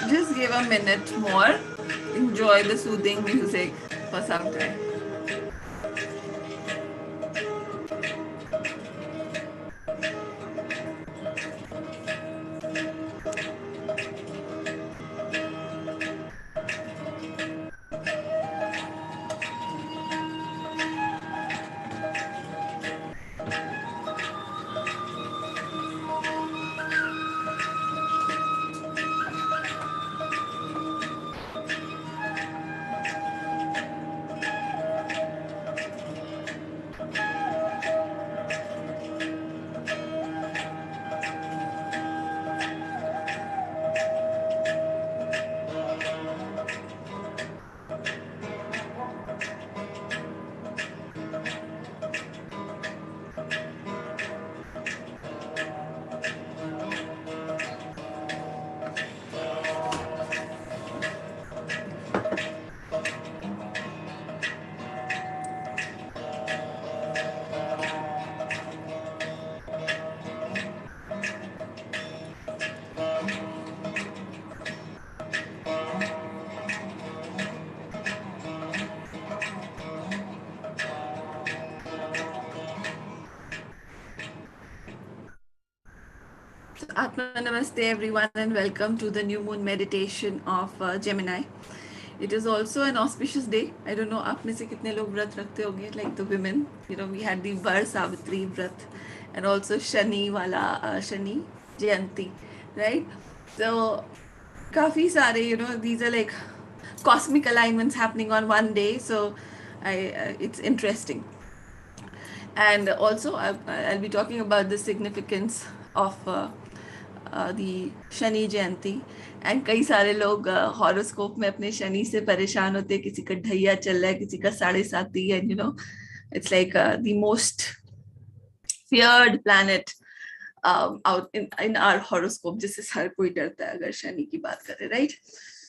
Just give a minute more. Enjoy the soothing music for some time. Atma Namaste everyone and welcome to the new moon meditation of Gemini. It is also an auspicious day. I don't know आप में से कितने लोग व्रत रखते होंगे, like the women. You know, we had the Var Savitri Vrat and also Shani wala Shani Jayanti, right? So काफी सारे, you know, these are like cosmic alignments happening on one day. So it's interesting. And also I'll be talking about the significance of the Shani Jayanti and कई सारे लोग horoscope में अपने शनि से परेशान होते हैं, किसी का ढैया चल रहा है, किसी का 7.5 and you know it's like the most feared planet out in our horoscope, जिससे हर कोई डरता है अगर शनि की बात करें, right?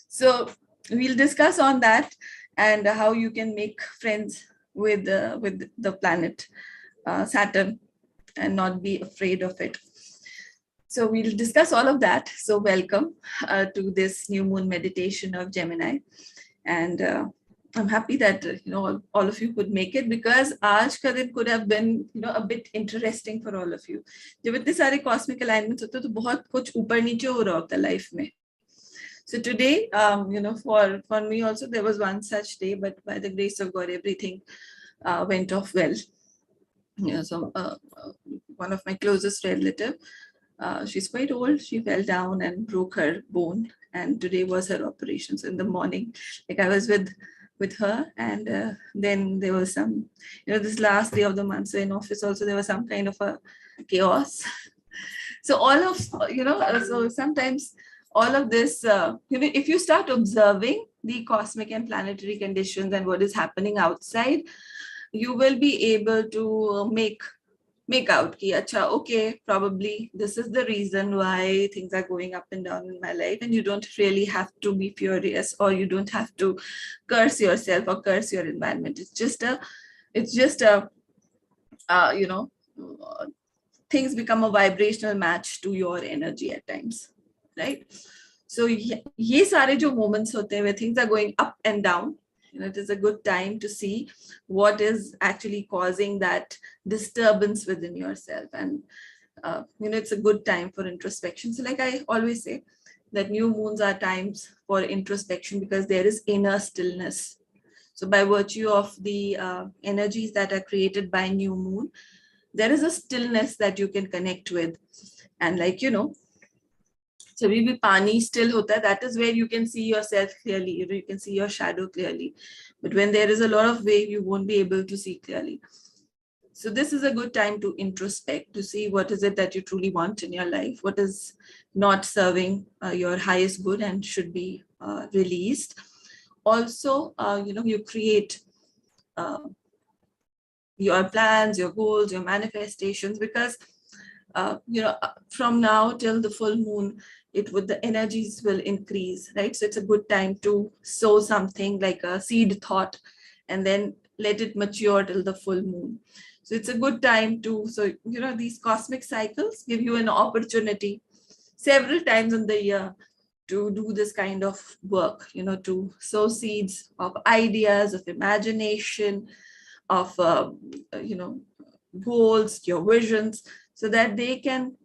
So we'll discuss on that and how you can make friends with the planet Saturn and not be afraid of it. So we'll discuss all of that. So welcome to this new moon meditation of Gemini. And I'm happy that you know all of you could make it, because आज का दिन could have been you know a bit interesting for all of you. जब इतने सारे cosmic alignments होते हैं तो बहुत कुछ ऊपर नीचे हो रहा होता है life में. So today, you know, for me also there was one such day, but by the grace of God, everything went off well. You know, so one of my closest relative, she's quite old. She fell down and broke her bone, and today was her operation. So in the morning, like I was with her, and then there was some, you know, this last day of the month. So in office also there was some kind of a chaos. So all of you know, so sometimes all of this, you know, if you start observing the cosmic and planetary conditions and what is happening outside, you will be able to make out ki acha, okay, probably this is the reason why things are going up and down in my life, and you don't really have to be furious, or you don't have to curse yourself or curse your environment. It's just a you know, things become a vibrational match to your energy at times, right? So ye sare jo moments hote hain where things are going up and down, you know, it is a good time to see what is actually causing that disturbance within yourself. And you know, it's a good time for introspection. So like I always say, that new moons are times for introspection because there is inner stillness. So by virtue of the energies that are created by new moon, there is a stillness that you can connect with. And like, you know, so maybe pani still hota, that is where you can see yourself clearly, you know, you can see your shadow clearly. But when there is a lot of wave, you won't be able to see clearly. So this is a good time to introspect, to see what is it that you truly want in your life, what is not serving your highest good and should be released. Also, you know, you create your plans, your goals, your manifestations, because you know, from now till the full moon, the energies will increase, right? So it's a good time to sow something like a seed thought and then let it mature till the full moon. So it's a good time to, so you know, these cosmic cycles give you an opportunity several times in the year to do this kind of work, to sow seeds of ideas, of imagination, of, goals, your visions, so that they can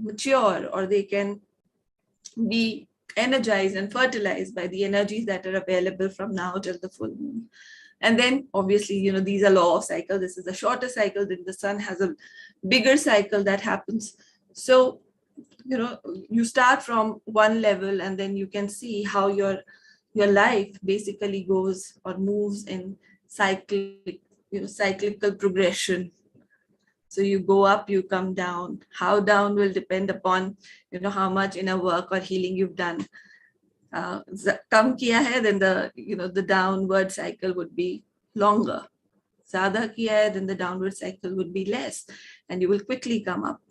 mature, or they can be energized and fertilized by the energies that are available from now till the full moon. And then obviously, these are law of cycle. This is a shorter cycle, then the sun has a bigger cycle that happens. So, you start from one level, and then you can see how your life basically goes or moves in cyclical progression. So you go up, you come down. How down will depend upon, how much inner work or healing you've done. Kam kiya hai, then the downward cycle would be longer. Zyada kiya hai, then the downward cycle would be less, and you will quickly come up.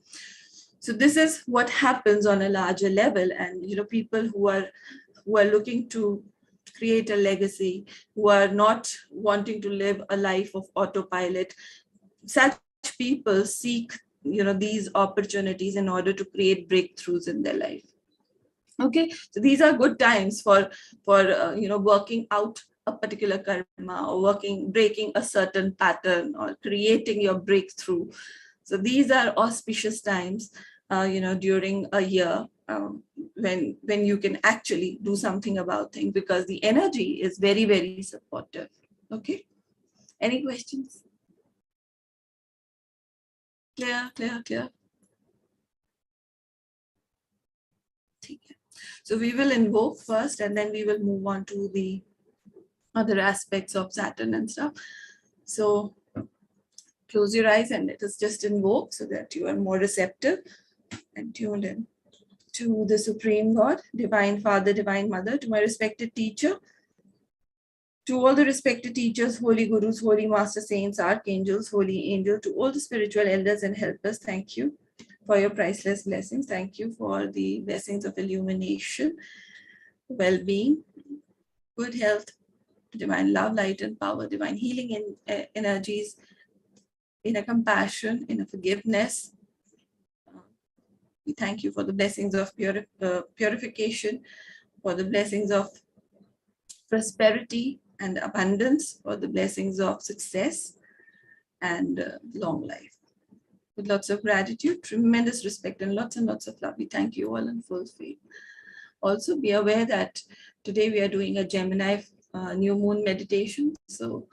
So this is what happens on a larger level. And people who are looking to create a legacy, who are not wanting to live a life of autopilot, such people seek these opportunities in order to create breakthroughs in their life. Okay, so these are good times for working out a particular karma, or breaking a certain pattern, or creating your breakthrough. So these are auspicious times during a year, when you can actually do something about things, because the energy is very, very supportive. Okay, any questions? Clear. So we will invoke first, and then we will move on to the other aspects of Saturn and stuff. So close your eyes and let us just invoke, so that you are more receptive and tuned in to the Supreme God, Divine Father, Divine Mother, to my respected teacher, to all the respected teachers, holy gurus, holy master saints, archangels, holy angels, to all the spiritual elders and helpers, thank you for your priceless blessings. Thank you for the blessings of illumination, well-being, good health, divine love, light and power, divine healing energies, inner compassion, inner forgiveness. We thank you for the blessings of purification, for the blessings of prosperity and abundance, for the blessings of success and long life. With lots of gratitude, tremendous respect, and lots of love, we thank you all in full faith. Also be aware that today we are doing a Gemini new moon meditation. So,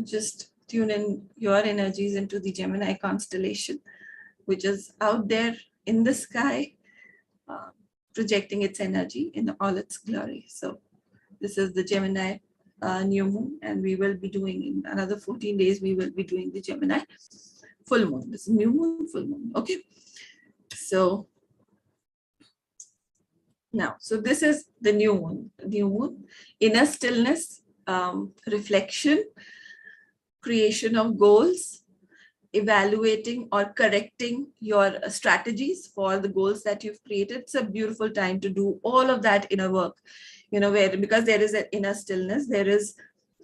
just tune in your energies into the Gemini constellation, which is out there in the sky, projecting its energy in all its glory. So this is the Gemini new moon, and we will be doing, in another 14 days, we will be doing the Gemini full moon. This is new moon, full moon. Okay. So now, so this is the new moon, inner stillness, reflection, creation of goals, evaluating or correcting your strategies for the goals that you've created. It's a beautiful time to do all of that inner work, where, because there is an inner stillness, there is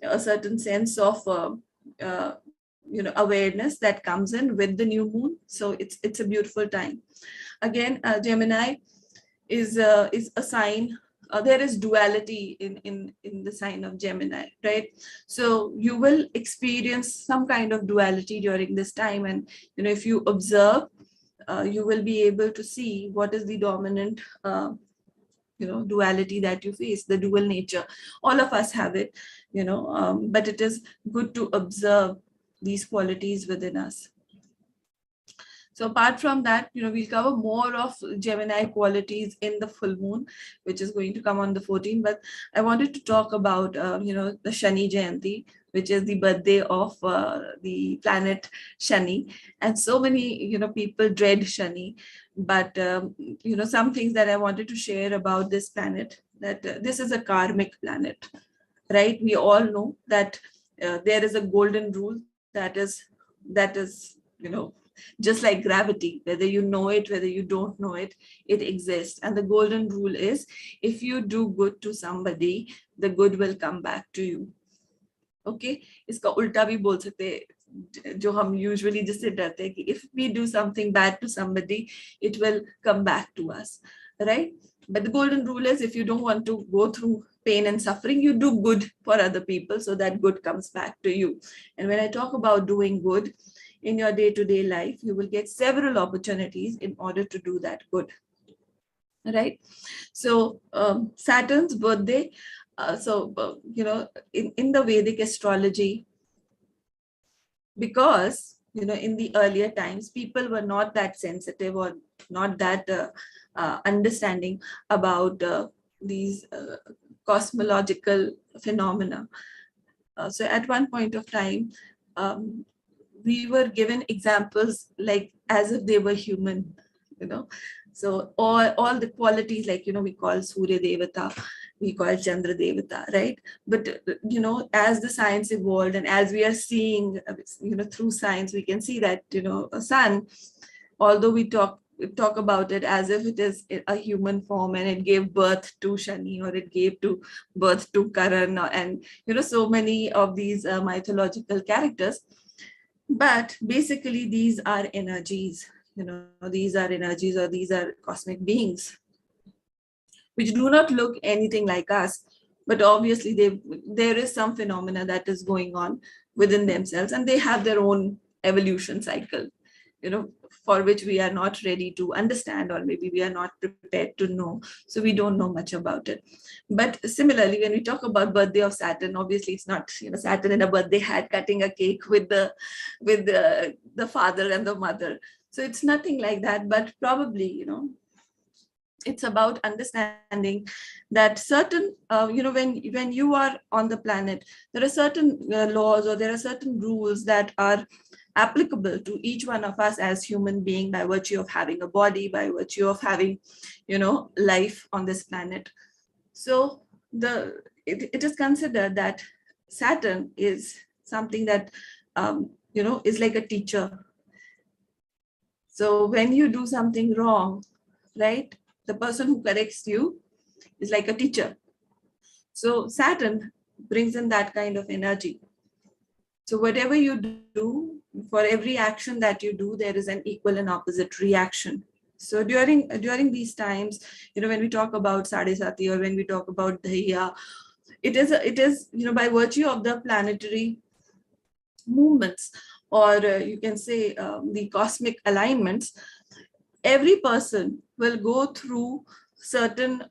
a certain sense of awareness that comes in with the new moon. So it's a beautiful time. Again, Gemini is a sign. There is duality in the sign of Gemini, right? So you will experience some kind of duality during this time, and if you observe, you will be able to see what is the dominant duality that you face, the dual nature. All of us have it, but it is good to observe these qualities within us. So apart from that, we'll cover more of Gemini qualities in the full moon, which is going to come on the 14th. But I wanted to talk about, the Shani Jayanti, which is the birthday of the planet Shani. And so many, people dread Shani. But, some things that I wanted to share about this planet, that this is a karmic planet, right? We all know that there is a golden rule that is, just like gravity, whether you know it, whether you don't know it, it exists. And the golden rule is, if you do good to somebody, the good will come back to you. Okay? Iska ulta bhi bol sakte, jo hum usually जिससे डरते हैं कि if we do something bad to somebody, it will come back to us, right? But the golden rule is, if you don't want to go through pain and suffering, you do good for other people, so that good comes back to you. And when I talk about doing good in your day-to-day life, you will get several opportunities in order to do that good. Right? So Saturn's birthday, in the Vedic astrology, because in the earlier times people were not that sensitive or not that understanding about these cosmological phenomena. So at one point of time, we were given examples like as if they were human, so all the qualities, like we call Surya Devata, we call Chandra Devata, right? But as the science evolved and as we are seeing, through science, we can see that a sun, although we talk about it as if it is a human form and it gave birth to Shani, or it gave birth to Karan, and so many of these mythological characters. But basically these are energies, these are energies, or these are cosmic beings which do not look anything like us, but obviously there is some phenomena that is going on within themselves, and they have their own evolution cycle, for which we are not ready to understand, or maybe we are not prepared to know, so we don't know much about it. But similarly, when we talk about birthday of Saturn, obviously it's not Saturn in a birthday hat cutting a cake with the father and the mother. So it's nothing like that, but probably it's about understanding that certain when you are on the planet, there are certain laws, or there are certain rules that are applicable to each one of us as human being, by virtue of having a body, by virtue of having life on this planet. So it is considered that Saturn is something that is like a teacher. So when you do something wrong, right, the person who corrects you is like a teacher. So Saturn brings in that kind of energy. So whatever you do, for every action that you do, there is an equal and opposite reaction. So during these times, when we talk about Sadesati, or when we talk about Dhaiya, it is by virtue of the planetary movements, or you can say the cosmic alignments, every person will go through certain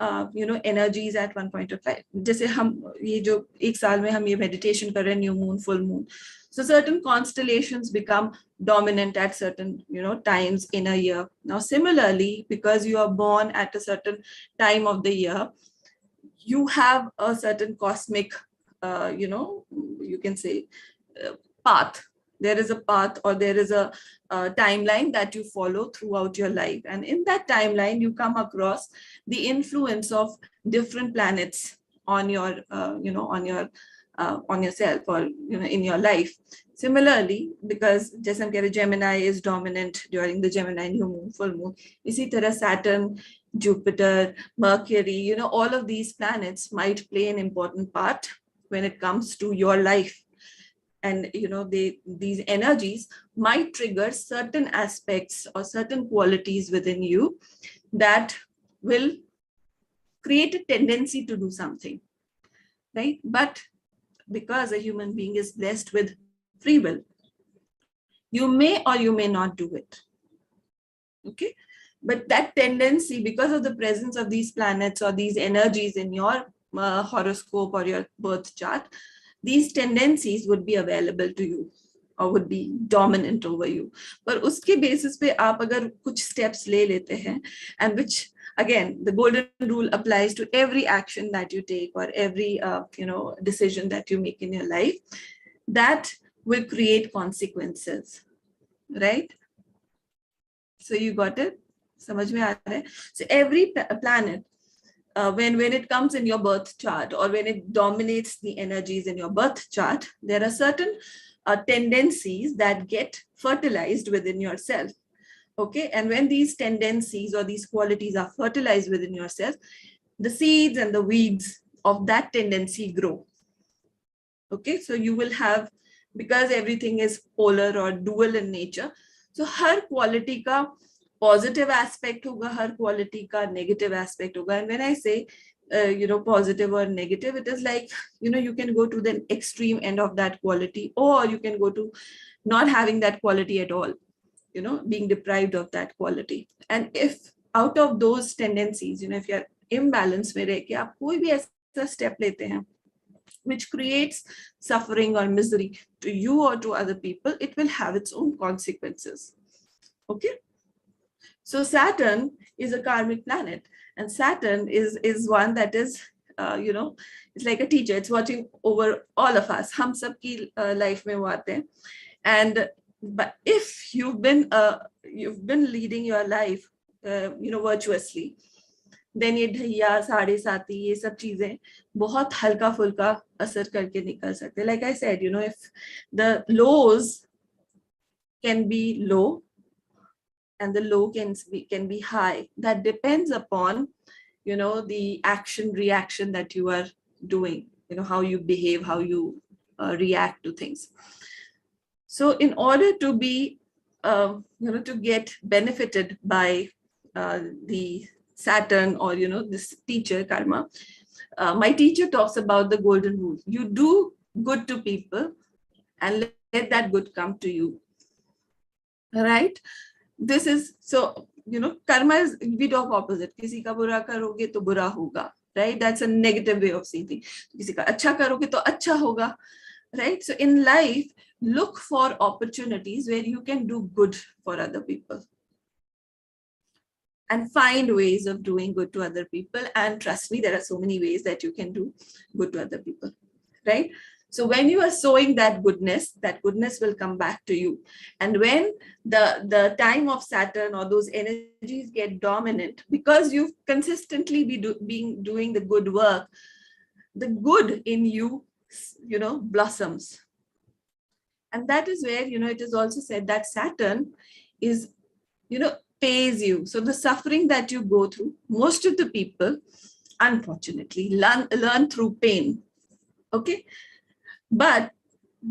energies at one point of time. जैसे हम ये जो एक साल में हम ये meditation कर रहे हैं, new moon, full moon, so certain constellations become dominant at certain times in a year. Now similarly, because you are born at a certain time of the year, you have a certain cosmic you can say path. There is a path, or there is a timeline that you follow throughout your life, and in that timeline you come across the influence of different planets on your on yourself, or in your life. Similarly, because जैसे हम कह रहे Gemini is dominant during the Gemini new moon, full moon, इसी तरह Saturn, Jupiter, Mercury, all of these planets might play an important part when it comes to your life. And these energies might trigger certain aspects or certain qualities within you that will create a tendency to do something, right? But because a human being is blessed with free will, you may or you may not do it. Okay, but that tendency, because of the presence of these planets or these energies in your horoscope or your birth chart, these tendencies would be available to you or would be dominant over you. But uske basis pe aap agar kuch steps le lete hain, and which again the golden rule applies to every action that you take, or every decision that you make in your life, that will create consequences, right? So you got it? Samajh mein aa raha hai? So every planet, when it comes in your birth chart, or when it dominates the energies in your birth chart, there are certain tendencies that get fertilized within yourself. Okay, and when these tendencies or these qualities are fertilized within yourself, the seeds and the weeds of that tendency grow. Okay, so you will have, because everything is polar or dual in nature, so har quality ka positive aspect होगा हर quality का, negative aspect होगा. And when I से positive or negative, it is like, you can go to the extreme end of that quality, or you can go to not having that quality at all, being deprived of that quality. And if out of those tendencies, if you're imbalance में रह के आप कोई भी ऐसा step लेते हैं which creates suffering or misery to you or to other people, it will have its own consequences. Okay. So Saturn is a karmic planet, and Saturn is one that is, it's like a teacher. It's watching over all of us. हम सब की life में वो आते हैं. And but if you've been leading your life, virtuously, then ये ढैया साढ़े साथी ये सब चीजें बहुत हल्का फुल्का असर करके निकल सकते. Like I said, if the lows can be low and the low can be high, that depends upon the action reaction that you are doing, how you behave, how you react to things. So in order to be to get benefited by the Saturn, or this teacher karma, my teacher talks about the golden rule. You do good to people and let that good come to you. All right. This is so, karma is, we talk opposite. किसी का बुरा करोगे तो बुरा होगा, right? That's a negative way of seeing things. किसी का अच्छा करोगे तो अच्छा होगा, right? So in life, look for opportunities where you can do good for other people, and find ways of doing good to other people. And trust me, there are so many ways that you can do good to other people, right? So when you are sowing that goodness will come back to you. And when the time of Saturn or those energies get dominant, because you've consistently been doing the good work, the good in you, blossoms. And that is where, it is also said that Saturn is, pays you. So the suffering that you go through, most of the people, unfortunately, learn through pain. Okay. But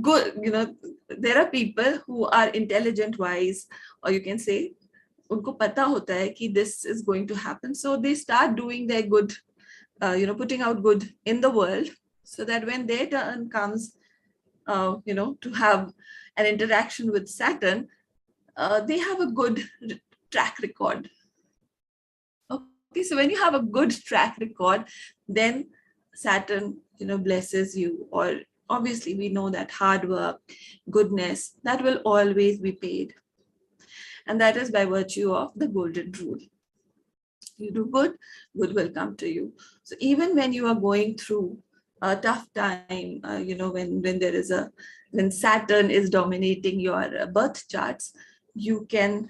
good, there are people who are intelligent wise, or you can say, unko pata hota hai ki this is going to happen. So they start doing their good, putting out good in the world, so that when their turn comes, to have an interaction with Saturn, they have a good track record. Okay, so when you have a good track record, then Saturn, blesses you. Or obviously we know that hard work, goodness, that will always be paid. And that is by virtue of the golden rule. You do good, good will come to you. So even when you are going through a tough time, when Saturn is dominating your birth charts, you can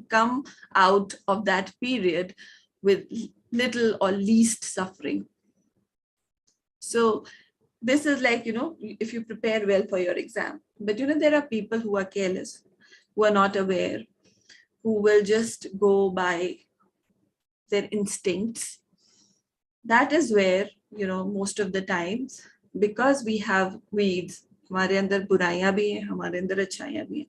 come out of that period with little or least suffering. So this is like, if you prepare well for your exam. But, there are people who are careless, who are not aware, who will just go by their instincts. That is where, most of the times, because we have weeds, हमारे अंदर बुराइयां भी हैं, हमारे अंदर अच्छाइयां भी हैं.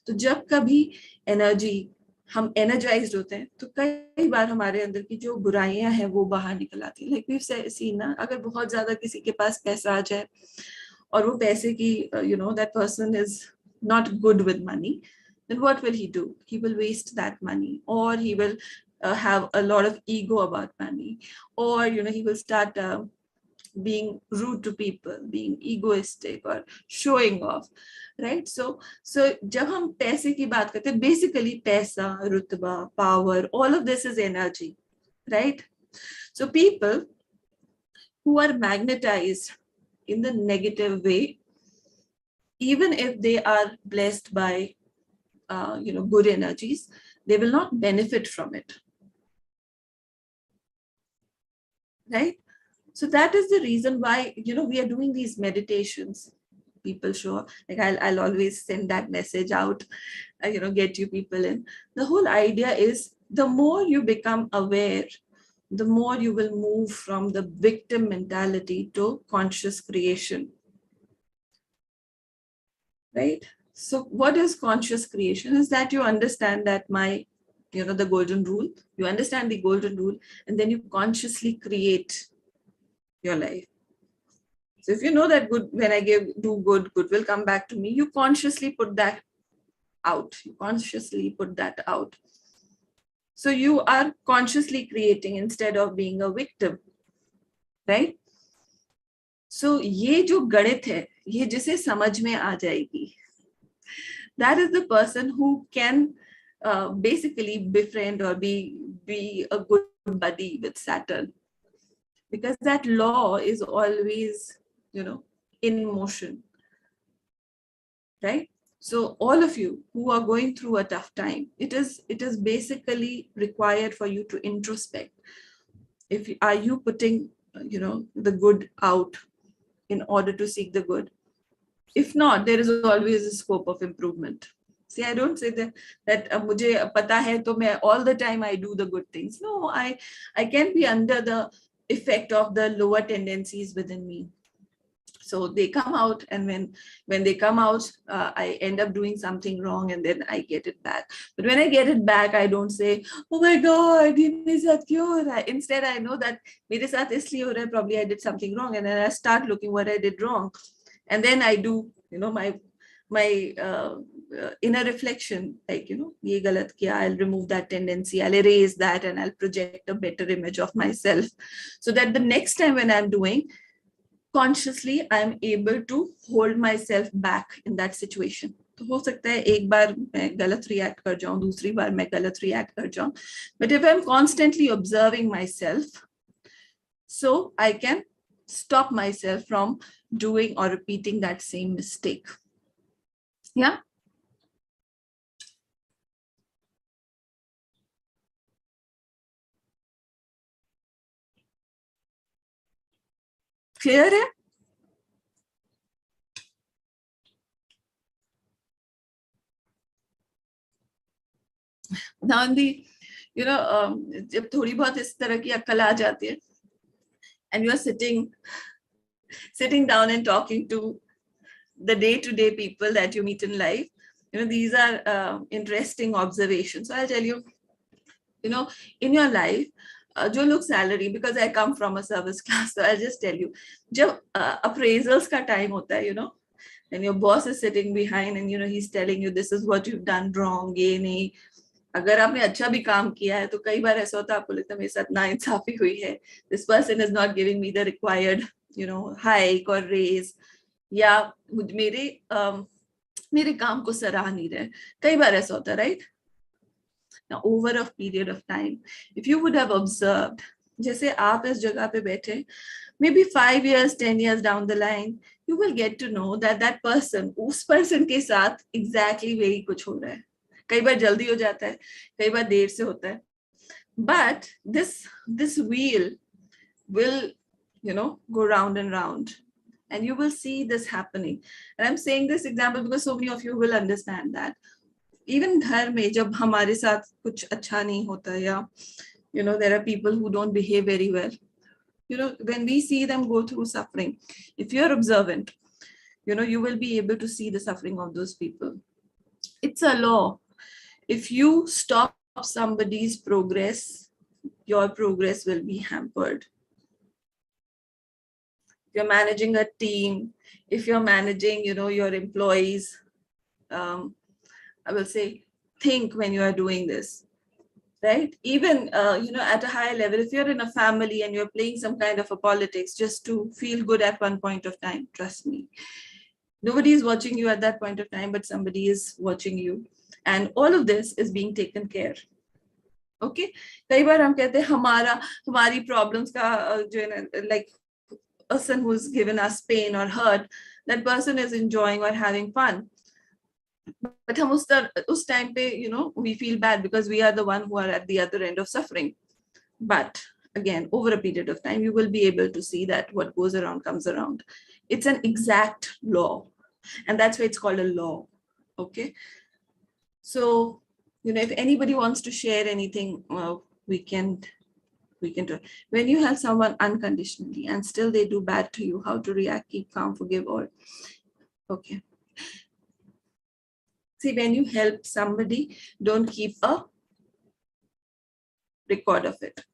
तो जब कभी एनर्जी हम एनर्जाइज्ड होते हैं, तो कई बार हमारे अंदर की जो बुराइयां हैं वो बाहर निकल आती है. लाइक वी सीन ना, अगर बहुत ज्यादा किसी के पास पैसा आ जाए और वो पैसे की that person is not good with money, then what will he do? He will waste that money, or he will have a lot of ego about money, or he will start being rude to people, being egoistic or showing off, right? So जब हम पैसे की बात करते हैं, basically पैसा, रुतबा, power, all of this is energy, right? So people who are magnetized in the negative way, even if they are blessed by good energies, they will not benefit from it, right? So that is the reason why, we are doing these meditations. People show, like I'll always send that message out, get you people in. The whole idea is, the more you become aware, the more you will move from the victim mentality to conscious creation, right? So what is conscious creation? Is that you understand that the golden rule, you understand the golden rule, and then you consciously create your life. So if you know that good, when I do good, good will come back to me, you consciously put that out. You consciously put that out. So you are consciously creating instead of being a victim, right? So ये जो गणित है, ये जिसे समझ में आ जाएगी, that is the person who can basically befriend or be a good buddy with Saturn, because that law is always, in motion, right? So all of you who are going through a tough time, it is basically required for you to introspect. Are you putting, the good out in order to seek the good? If not, there is always a scope of improvement. See, I don't say that mujhe pata hai to main all the time I do the good things. No, I can be under the effect of the lower tendencies within me. So they come out, and when they come out, I end up doing something wrong, and then I get it back. But when I get it back, I don't say, "Oh my God, ye mere saath kyun ho raha hai?" Instead, I know that mere saath isliye ho raha hai, probably I did something wrong, and then I start looking what I did wrong, and then I do, my inner reflection, like, ye galat kiya, I'll remove that tendency, I'll erase that, and I'll project a better image of myself, so that the next time when I'm doing, consciously I'm able to hold myself back in that situation. तो हो सकता है एक बार मैं गलत react कर जाऊं, दूसरी बार मैं गलत रिएक्ट कर जाऊं, but if I'm constantly observing myself, so I can stop myself from doing or repeating that same mistake. Yeah. Clear है? Now the, जब थोड़ी बहुत इस तरह की अक्ल आ जाती है, and you are sitting down and talking to the day-to-day people that you meet in life, these are interesting observations. So I'll tell you, in your life, जो लोग salary, because I come from a service class, so I'll just tell you, जब appraisals का time होता है, and your boss is sitting behind, and he's telling you this is what you've done wrong, ये नहीं, अगर आपने अच्छा भी काम किया है तो कई बार ऐसा होता है आपको लगता है मेरे साथ नाइंसाफी हुई है, this person is not giving me the required hike or raise, या मेरे काम को सराह नहीं रहे, कई बार ऐसा होता है, right? Now over a period of time, if you would have observed, जैसे आप इस जगह पे बैठे, maybe 5 years 10 years down the line, you will get to know that person, उस person के साथ exactly वही कुछ हो रहा है. कई बार जल्दी हो जाता है, कई बार देर से होता है, but this wheel will go round and round, and you will see this happening. And I'm saying this example because so many of you will understand that even घर में जब हमारे साथ कुछ अच्छा नहीं होता, या there are people who don't behave very well, when we see them go through suffering, if you're observant, you will be able to see the suffering of those people. It's a law. If you stop somebody's progress, your progress will be hampered. If you're managing a team, if you're managing, your employees, I will say, think when you are doing this, right? Even, at a higher level, if you're in a family and you're playing some kind of a politics just to feel good at one point of time, trust me, nobody is watching you at that point of time, but somebody is watching you. And all of this is being taken care. Okay? कई बार हम कहते हैं हमारी problems का जो है ना, like person who's given us pain or hurt, that person is enjoying or having fun. But हम उस time पे, we feel bad because we are the one who are at the other end of suffering. But again, over a period of time, you will be able to see that what goes around comes around. It's an exact law. And that's why it's called a law. Okay. So, if anybody wants to share anything, we can do. When you have someone unconditionally and still they do bad to you, how to react, keep calm, forgive, or okay. See, when you help somebody, don't keep a record of it.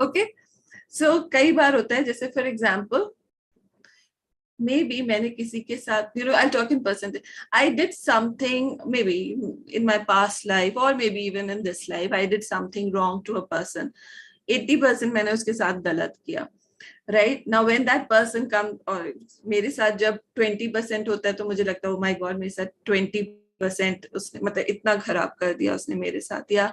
Okay? So, कई बार होता है, जैसे for example, maybe मैंने किसी के साथ, I'll talk in percentage. I did something, maybe in my past life, or maybe even in this life, I did something wrong to a person. 80% मैंने उसके साथ गलत किया. Right? Now when that person comes, और मेरे साथ जब 20% होता है तो मुझे लगता है oh my God, मेरे साथ 20% उसने मतलब इतना खराब कर दिया उसने मेरे साथ, या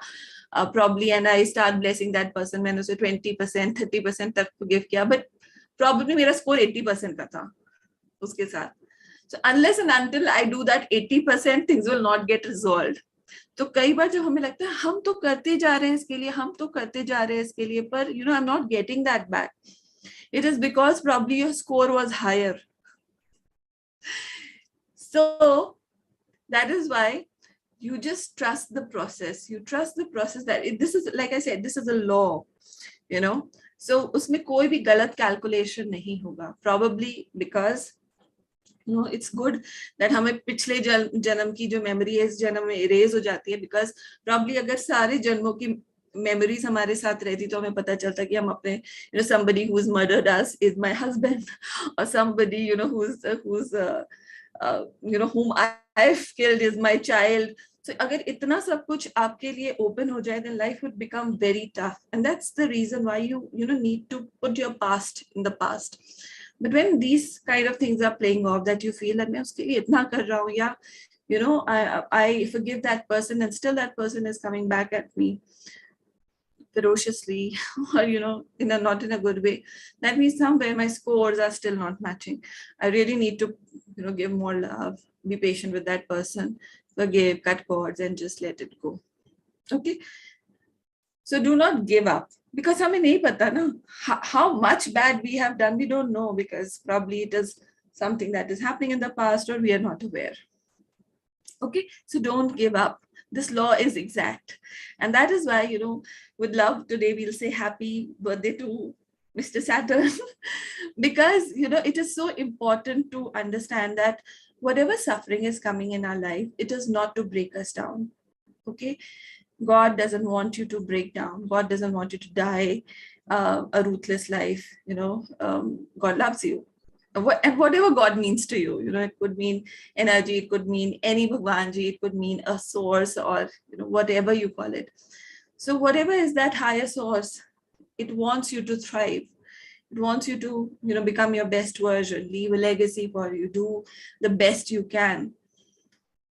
probably and I start blessing that person, मैंने उसे 20% 30% तक forgive किया, but probably मेरा score 80% का था उसके साथ. So unless and until I do that 80%, things will not get resolved. तो कई बार जब हमें लगता है हम तो करते जा रहे हैं इसके लिए, हम तो करते जा रहे हैं इसके लिए, पर I'm not getting that back. It is because probably your score was higher. So that is why you just trust the process. You trust the process that this is, like I said, this is a law, So उसमें कोई भी गलत calculation नहीं होगा. Probably because it's good that हमें पिछले जन्म की जो memory है इस जन्म में erase हो जाती है, because probably अगर सारे जन्मों की memories हमारे साथ रहती तो हमें पता चलता कि हम अपने somebody who's murdered us is my husband, or somebody who's whom I've killed is my child. So अगर इतना सब कुछ आपके लिए open हो जाए, then life would become very tough, and that's the reason why you need to put your past in the past. But when these kind of things are playing off, that you feel that मैं उसके लिए इतना कर रहा हूँ, या I forgive that person and still that person is coming back at me ferociously, or not in a good way, that means somewhere my scores are still not matching. I really need to give more love, be patient with that person, forgive, cut cords, and just let it go. Okay, so do not give up, because हमें नहीं पता ना how much bad we have done. We don't know, because probably it is something that is happening in the past, or we are not aware. Okay, so don't give up. This law is exact, and that is why with love today we'll say happy birthday to Mr. Saturn, because it is so important to understand that whatever suffering is coming in our life, it is not to break us down. Okay, God doesn't want you to break down. God doesn't want you to die a ruthless life. God loves you. And whatever God means to you, it could mean energy, it could mean any Bhagwanji, it could mean a source, or whatever you call it. So whatever is that higher source, it wants you to thrive. It wants you to become your best version, leave a legacy for you, do the best you can.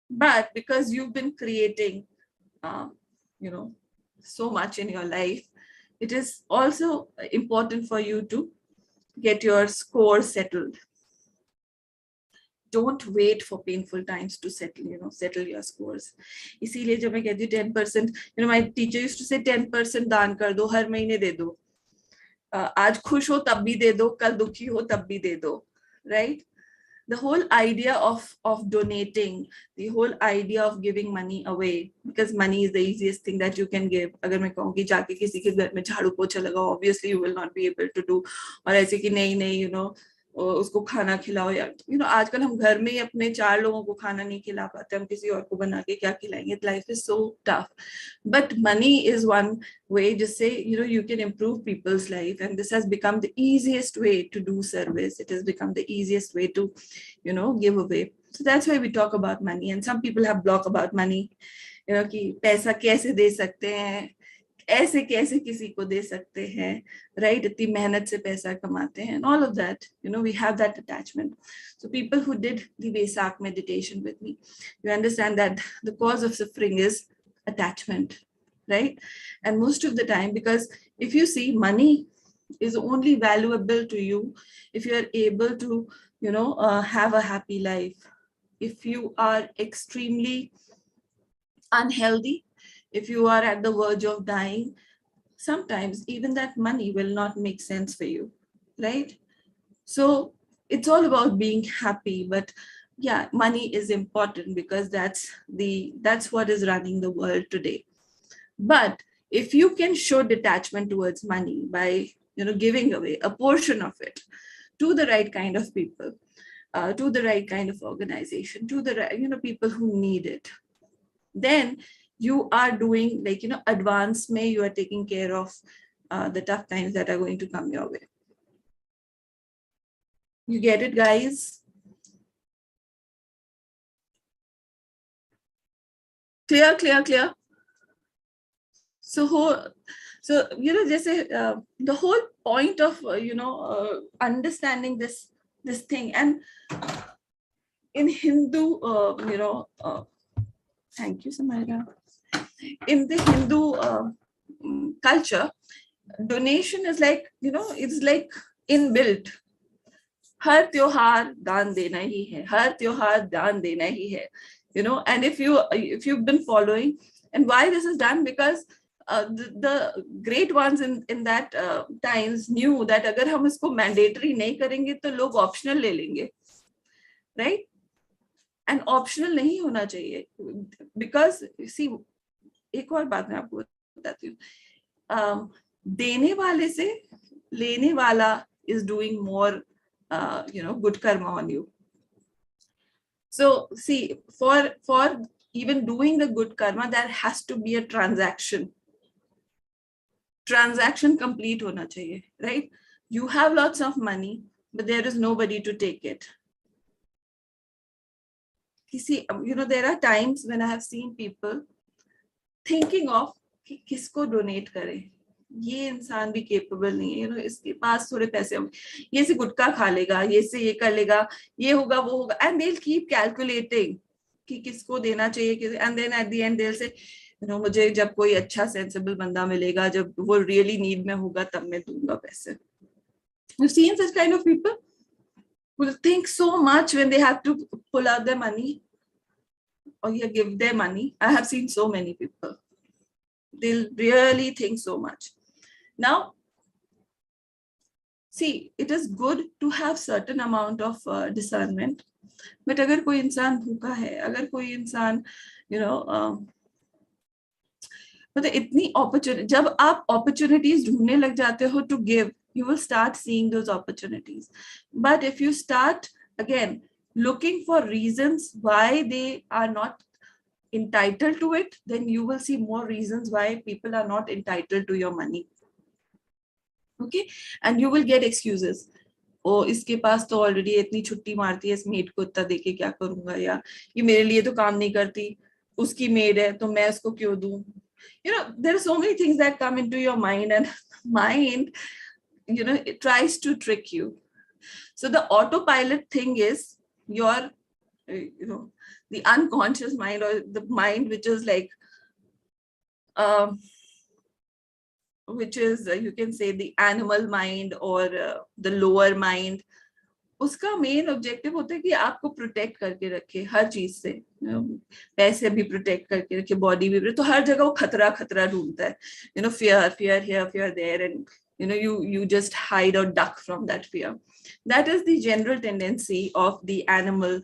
But because you've been creating so much in your life, it is also important for you to get your score settled. Don't wait for painful times to settle your scores. इसीलिए जब मैं कहती हूँ 10%, my teacher used to say 10% दान कर दो, हर महीने दे दो. आज खुश हो तब भी दे दो, कल दुखी हो तब भी दे दो, right? The whole idea of donating, the whole idea of giving money away, because money is the easiest thing that you can give. अगर मैं कहूँ कि जाके किसी के घर में झाड़ू पोछा लगाओ, obviously you will not be able to do. और ऐसे कि नहीं उसको खाना खिलाओ, या आजकल हम घर में ही अपने 4 लोगों को खाना नहीं खिला पाते, हम किसी और को बना के क्या खिलाएंगे. Life is so tough, but money is one way. Just say you can improve people's life, and this has become the easiest way to do service. It has become the easiest way to give away. So that's why we talk about money, and some people have block about money, कि पैसा कैसे दे सकते हैं, ऐसे कैसे किसी को दे सकते हैं, right? इतनी मेहनत से पैसा कमाते हैं, and all of that, we have that attachment. So people who did the Vesak meditation with me, you understand that the cause of suffering is attachment, right? And most of the time, because if you see, money is only valuable to you if you are able to have a happy life. If you are extremely unhealthy, if you are at the verge of dying, sometimes even that money will not make sense for you, right? So it's all about being happy. But yeah, money is important because that's what is running the world today. But if you can show detachment towards money by giving away a portion of it to the right kind of people, to the right kind of organization, to the right, people who need it, then you are doing like, advance may you are taking care of the tough times that are going to come your way. You get it, guys? Clear, clear, clear. So just the whole point of understanding this thing, and in Hindu, thank you, Samira. In the Hindu culture, donation is like, it's like inbuilt. हर त्योहार दान देना ही है, हर त्योहार दान देना ही है, and if you've been following, and why this is done, because the great ones in that times knew that अगर हम इसको mandatory नहीं करेंगे तो लोग optional ले लेंगे, right? And optional नहीं होना चाहिए, because see, एक और बात मैं आपको बताती हूँ, देने वाले से लेने वाला is doing more good karma on you. So see, for even doing the good karma, there has to be a transaction complete hona chahiye, right? You have lots of money, but there is nobody to take it. You see, there are times when I have seen people thinking of कि किसको donate करें, ये इंसान भी capable नहीं है, इसके पास थोड़े पैसे होंगे, ये से गुटखा खा लेगा, ये से ये कर लेगा, ये होगा वो होगा, and they'll keep calculating कि किसको देना चाहिए, and then at the end they'll say, मुझे जब कोई अच्छा sensible बंदा मिलेगा, जब वो really need में होगा, तब मैं दूंगा पैसे. You've seen such kind of people who think so much when they have to pull out their money or give their money. I have seen so many people. They'll really think so much. Now, see, it is good to have certain amount of discernment. But अगर कोई इंसान भूखा है, अगर कोई इंसान, मतलब इतनी opportunity, जब आप opportunities ढूंढने लग जाते हो to give, you will start seeing those opportunities. But if you start again looking for reasons why they are not entitled to it, then you will see more reasons why people are not entitled to your money. Okay, and you will get excuses. ओ इसके पास तो already इतनी छुट्टी मारती है, इस made को इतना देके क्या करूंगा, या ये मेरे लिए तो काम नहीं करती, उसकी मेड है तो मैं उसको क्यों दूं. There are so many things that come into your mind, and mind, it tries to trick you. So the autopilot thing is your, the unconscious mind, or the mind which is like, which is, you can say, the animal mind or the lower mind. उसका main objective होता है कि आपको protect करके रखे हर चीज से, पैसे भी प्रोटेक्ट करके रखे, बॉडी भी, तो हर जगह वो खतरा ढूंढता है, fear here, fear there, and you just hide or duck from that fear. That is the general tendency of the animal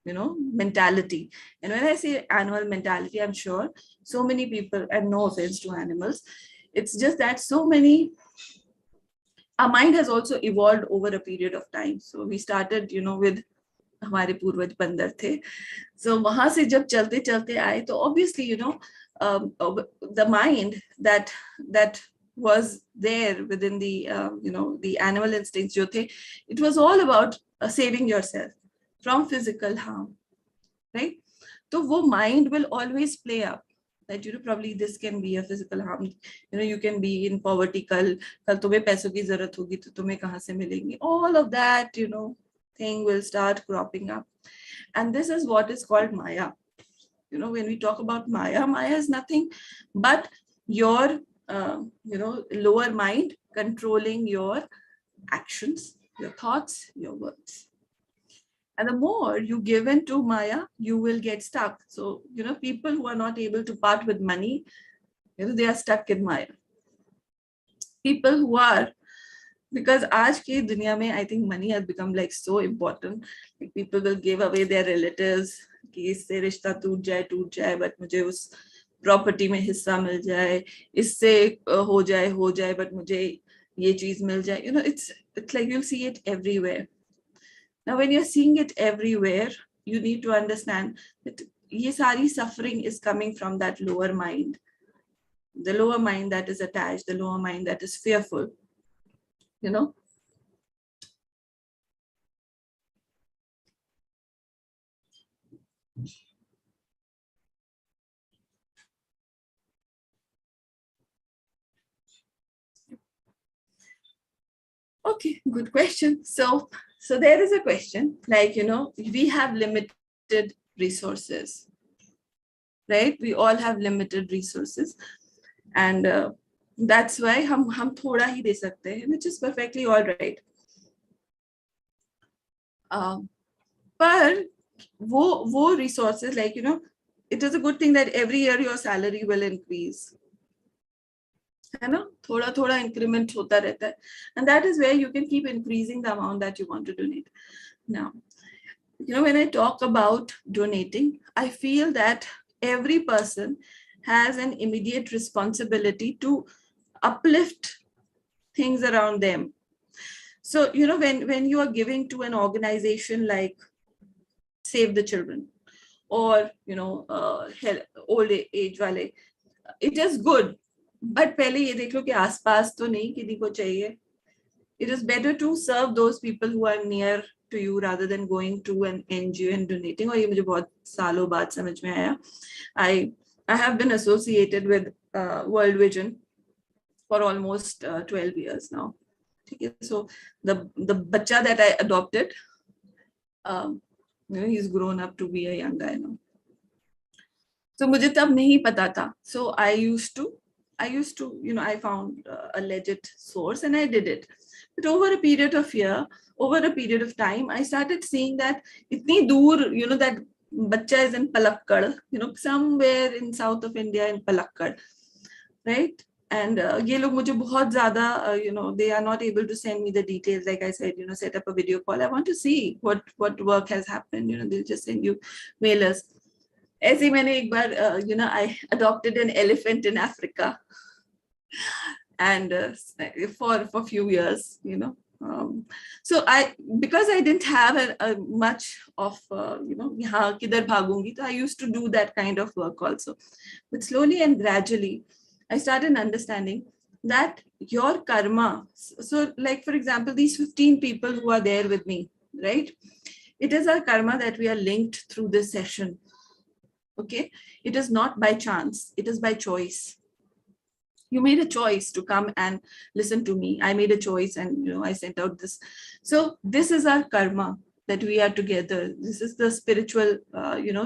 mentality. And when I say animal mentality, I'm sure so many people, and no offense to animals, it's just that so many, our mind has also evolved over a period of time. So we started with हमारे पूर्वज बंदर थे, so वहां से जब चलते चलते आए, तो obviously the mind that was there within the the animal instincts जो थे, it was all about saving yourself from physical harm, right? So वो mind will always play up that probably this can be a physical harm, you can be in poverty, कल तुम्हें पैसों की जरूरत होगी तो तुम्हें कहाँ से मिलेंगे, all of that thing will start cropping up. And this is what is called Maya. When we talk about Maya is nothing but your lower mind controlling your actions, your thoughts, your words. And the more you give in to Maya, you will get stuck. So, people who are not able to part with money, they are stuck in Maya. People who are, because आज की दुनिया में, I think money has become like so important. Like people will give away their relatives कि इससे रिश्ता टूट जाए, but मुझे उस प्रॉपर्टी में हिस्सा मिल जाए, इससे हो जाए, but मुझे ये चीज मिल जाए. It's like you'll see it everywhere. Now, when you're seeing it everywhere, you need to understand that ye sari suffering is coming from that lower mind, the lower mind that is attached, the lower mind that is fearful, you know. Okay, good question. So there is a question like, we have limited resources, right? We all have limited resources, and that's why हम थोड़ा ही दे सकते हैं, which is perfectly all right. पर वो resources, like, it is a good thing that every year your salary will increase, है ना, थोड़ा थोड़ा increment होता रहता है, and that is where you can keep increasing the amount that you want to donate. Now, when I talk about donating, I feel that every person has an immediate responsibility to uplift things around them. So, when you are giving to an organization like Save the Children, or, old age wale, it is good. But पहले ये देख लो कि आसपास तो नहीं किसी को चाहिए. It is better to serve those people who are near to you rather than going to an NGO and donating. और ये मुझे बहुत सालों बाद समझ में आया. I have been associated with World Vision for almost 12 years now. So the bacha that I adopted, he's grown up to be a young guy now. So मुझे तब नहीं पता था. So I used to, I found a legit source and I did it. But over a period of year, over a period of time, I started seeing that itni dur, that bacha is in Palakkad, somewhere in south of India in Palakkad, right? And ye log mujhe bahut zyada, they are not able to send me the details. Like I said, set up a video call. I want to see what work has happened. They'll just send you mailers. ऐसे मैंने एक बार, I adopted an elephant in Africa, and for a few years, so because I didn't have a much of, यहाँ किधर भागूंगी, so I used to do that kind of work also. But slowly and gradually, I started understanding that your karma. So, like for example, these 15 people who are there with me, right? It is our karma that we are linked through this session. Okay, it is not by chance, it is by choice. You made a choice to come and listen to me. I made a choice, and I sent out this. So this is our karma, that we are together. This is the spiritual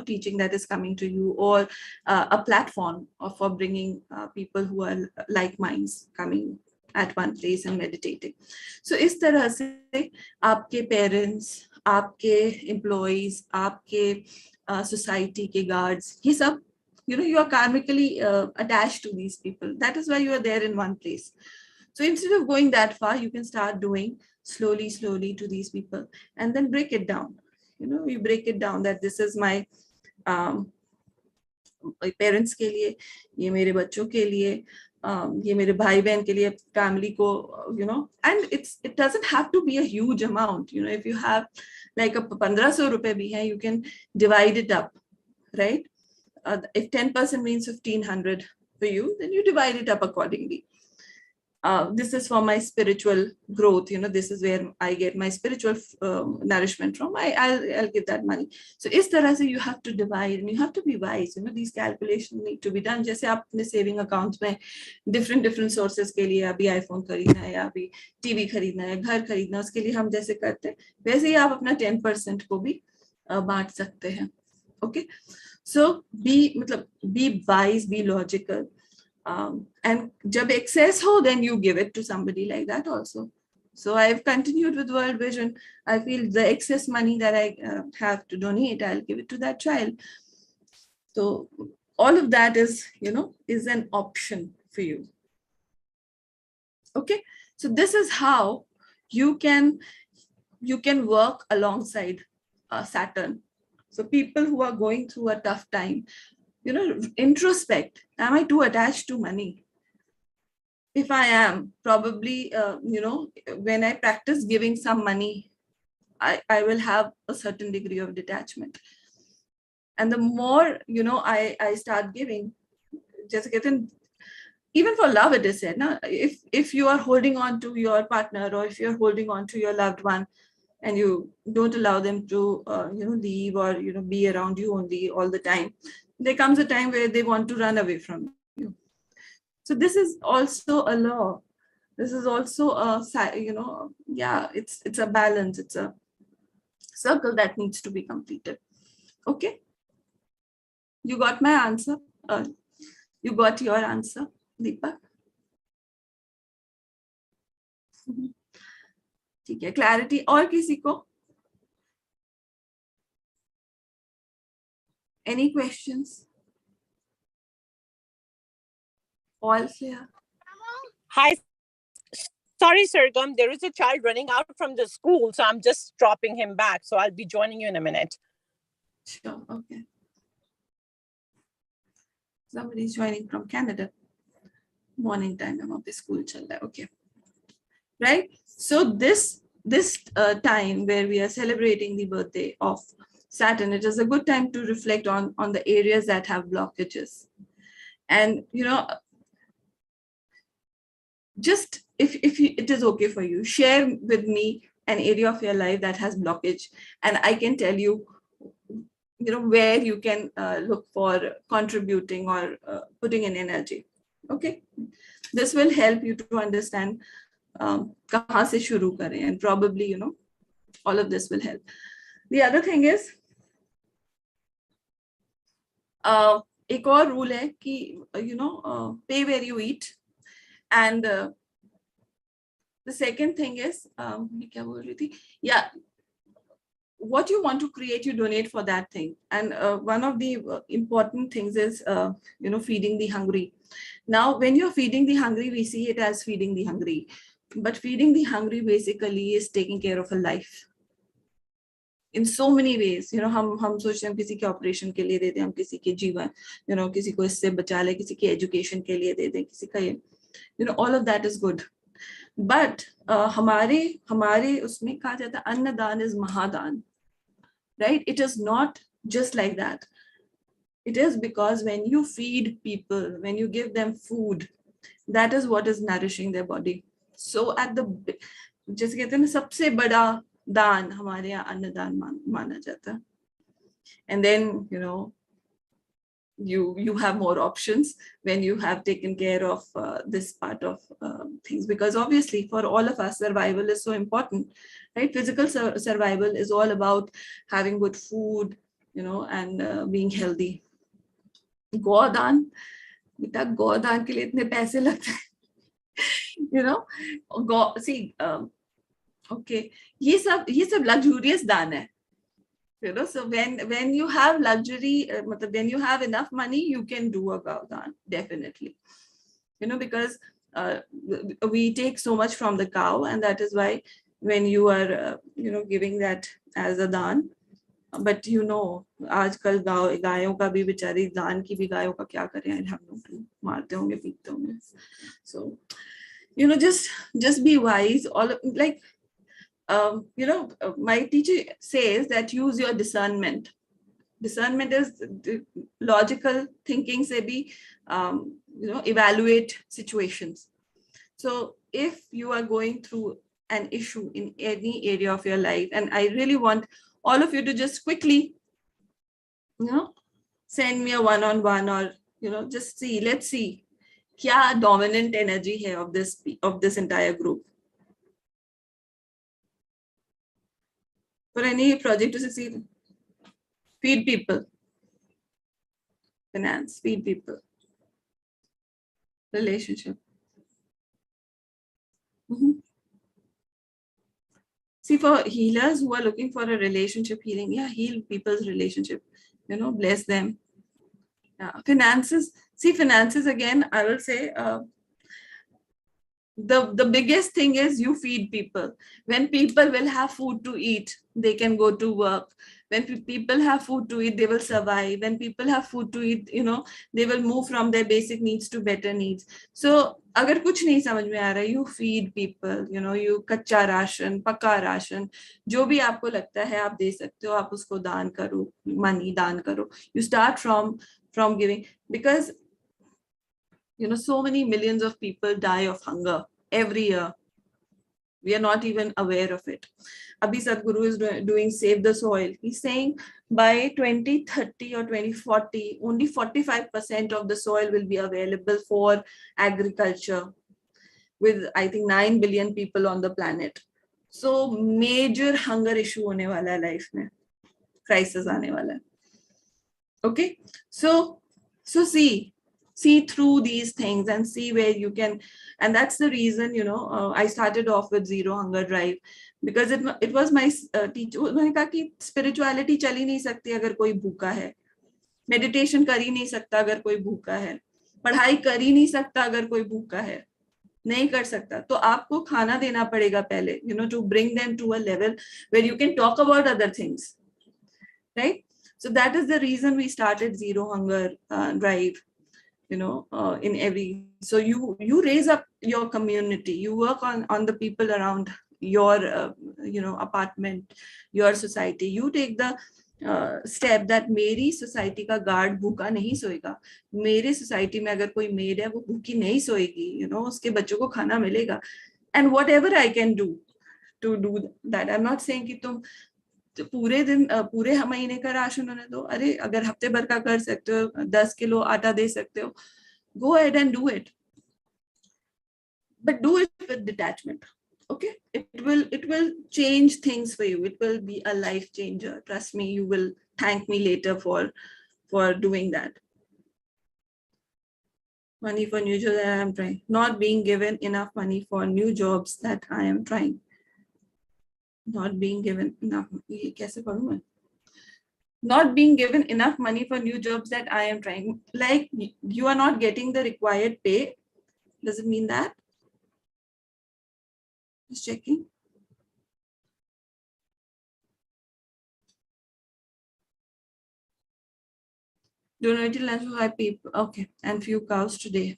teaching that is coming to you, or a platform for bringing people who are like minds coming at one place and meditating. So इस तरह से आपके parents, आपके employees, आपके society ke guards, ye sab, you are karmically attached to these people. That is why you are there in one place. So instead of going that far, you can start doing slowly to these people, and then break it down. You break it down that this is my parents ke liye, ye mere bachcho ke liye, ये मेरे भाई बहन के लिए, family को, and it doesn't have to be a huge amount. If you have like a 1500 रुपए भी है, you can divide it up, right? If 10% means 1500 for you, then you divide it up accordingly. This is for my spiritual growth. This is where I get my spiritual nourishment from. I'll give that money. So इस तरह से you have to divide, and you have to be wise. These calculations need to be done. जैसे आप अपने saving accounts में different sources के लिए, अभी iPhone खरीदना है, या अभी TV खरीदना है, घर खरीदना, उसके लिए हम जैसे करते हैं, वैसे ही आप अपना 10% को भी बांट सकते हैं. Okay, so be wise, be logical. And jab excess ho, then you give it to somebody like that also. So I've continued with World Vision. I feel the excess money that I have to donate, I'll give it to that child. So all of that is, is an option for you. Okay, so this is how you can work alongside Saturn. So people who are going through a tough time, introspect. Am I too attached to money? If I am, probably, when I practice giving some money I will have a certain degree of detachment. And the more, I start giving, just getting, even for love, it is said, na, if you are holding on to your partner, or if you're holding on to your loved one, and you don't allow them to, leave, or, be around you only all the time, there comes a time where they want to run away from you. So this is also a law. This is also it's a balance. It's a circle that needs to be completed. Okay, you got my answer. You got your answer, Deepak. ठीक है, clarity और किसी को? Any questions? All clear? Hi. Sorry, Sargam, there is a child running out from the school, so I'm just dropping him back. So I'll be joining you in a minute. Sure, okay. Somebody's joining from Canada. Morning time, I'm up school chal raha hai. Okay. Right? So this time where we are celebrating the birthday of Saturn, it is a good time to reflect on the areas that have blockages. And, just if it is okay for you, share with me an area of your life that has blockage, and I can tell you, where you can look for contributing or putting in energy. Okay, this will help you to understand kahan se shuru kare, and probably all of this will help. The other thing is, एक और rule है कि pay where you eat. And the second thing is, yeah, what you want to create, you donate for that thing. And one of the important things is, feeding the hungry. Now, when you're feeding the hungry, we see it as feeding the hungry. But feeding the hungry basically is taking care of a life. In so many ways, हम सोचते हैं किसी के operation के लिए दे दें, हम किसी के जीवन, किसी को इससे बचा ले, किसी की एजुकेशन के लिए दे दें, किसी का ये, all of that is good. But हमारे उसमें कहा जाता है अन्नदान is महादान, right? It is not just like that. It is because when you feed people, when you give them food, that is what is nourishing their body. So at the, जैसे कहते हैं ना, सबसे बड़ा दान हमारे यहाँ अन्नदान माना जाता है. And then you have more options when you have taken care of this part of things, because obviously for all of us, survival is so important, right? Physical survival is all about having good food, and being healthy. गौदान, बेटा गौदान के लिए इतने पैसे लगते हैं, see, okay, ये सब luxurious दान है. So when you have luxury, when you have enough money, you can do a gaudan, definitely. Because we take so much from the cow, and that is why when you are, giving that as a dan, but आजकल गायों का भी बेचारी दान की भी गायों का क्या करें, हम लोग मारते होंगे, पीटते होंगे. So just be wise. All like. My teacher says that use your discernment. Discernment is the logical thinking se bhi, evaluate situations. So if you are going through an issue in any area of your life, and I really want all of you to just quickly, send me a one-on-one, or, just see, let's see, kya dominant energy hai of this entire group. For any project to succeed, feed people. Finance, feed people. Relationship. See, for healers who are looking for a relationship healing, heal people's relationship, bless them. Finances. See, finances, again, I will say, The biggest thing is you feed people. When people will have food to eat, they can go to work. When people have food to eat, they will survive. When people have food to eat, they will move from their basic needs to better needs. So अगर कुछ नहीं समझ में आ रहा, you feed people, you कच्चा ration, पक्का ration, जो भी आपको लगता है आप दे सकते हो, आप उसको दान करो, मनी दान करो. You start from giving, because so many millions of people die of hunger every year. We are not even aware of it. Abhi Sadhguru is doing Save the Soil. He's saying by 2030 or 2040, only 45% of the soil will be available for agriculture, with I think 9 billion people on the planet. So major hunger issue hone wala hai life mein. Crisis aane wala hai. Okay, so see through these things and see where you can. And that's the reason I started off with Zero Hunger Drive, because it was my teacher. उन्होंने कहा कि spirituality चल ही नहीं सकती अगर कोई भूखा है, meditation कर ही नहीं सकता अगर कोई भूखा है, पढ़ाई कर ही नहीं सकता अगर कोई भूखा है, नहीं कर सकता. तो आपको खाना देना पड़ेगा पहले, to bring them to a level where you can talk about other things, right? So that is the reason we started Zero Hunger Drive. In every, so you raise up your community, you work on the people around your apartment, your society. You take the step that मेरी society का guard भूखा नहीं सोएगा, मेरे society में अगर कोई maid है वो भूखी नहीं सोएगी, उसके बच्चों को खाना मिलेगा. And whatever I can do to do that, I'm not saying कि तुम पूरे दिन पूरे महीने का राशन होने दो. अरे अगर हफ्ते भर का कर सकते हो, 10 किलो आटा दे सकते हो, go ahead and do it, but do it with detachment. Okay, it will change things for you. It will be a life changer. Trust me, you will thank me later for doing that. Money for new jobs that I am trying. Not being given enough money for new jobs that I am trying. Not being given enough. ये कैसे पढ़ूं मैं? Not being given enough money for new jobs that I am trying. Like you are not getting the required pay. Does it mean that? Just checking. Donated lunch for 5 people. Okay, and few cows today.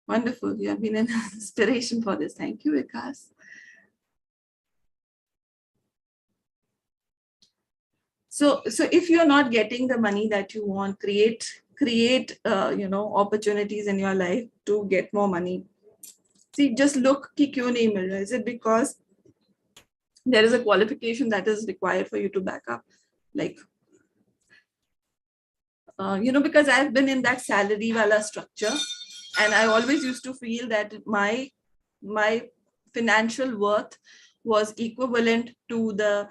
Wonderful. You have been an inspiration for this. Thank you, Vikas. So if you're not getting the money that you want, create opportunities in your life to get more money. See, just look ki kyun nahi mil raha. Is it because there is a qualification that is required for you to back up? Like, because I've been in that salary wala structure, and I always used to feel that my financial worth was equivalent to the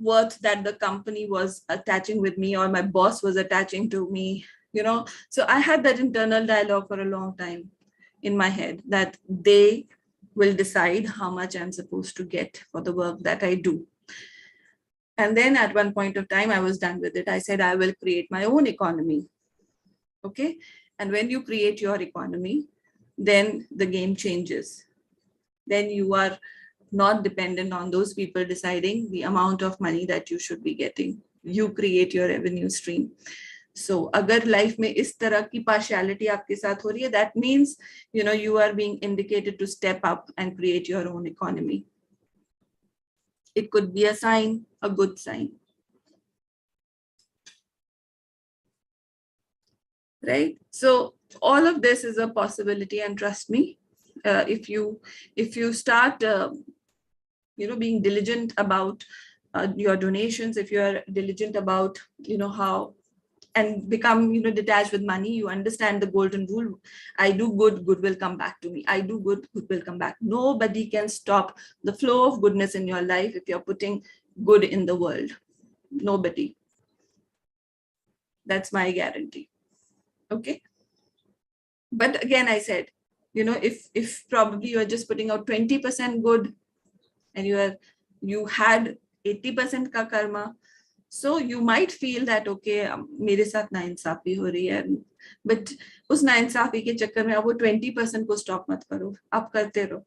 worth that the company was attaching with me, or my boss was attaching to me, So I had that internal dialogue for a long time in my head, that they will decide how much I'm supposed to get for the work that I do. And then at one point of time, I was done with it. I said, I will create my own economy. Okay. And when you create your economy, then the game changes. Then you are not dependent on those people deciding the amount of money that you should be getting. You create your revenue stream. So agar life mein is tarah ki partiality aapke saath ho rahi hai, that means you are being indicated to step up and create your own economy. It could be a sign, a good sign. Right? So all of this is a possibility, and trust me, if you start being diligent about your donations, if you are diligent about how, and become detached with money, you understand the golden rule. I do good, good will come back to me. I do good, good will come back. Nobody can stop the flow of goodness in your life if you're putting good in the world. Nobody. That's my guarantee. Okay. But again, I said, if probably you're just putting out 20% good, and you had 80% ka karma, so you might feel that, okay, mere saath nainsafi ho rahi hai, but उस नाइंसाफी के चक्कर में अब वो 20% को stop मत करो, आप करते रहो,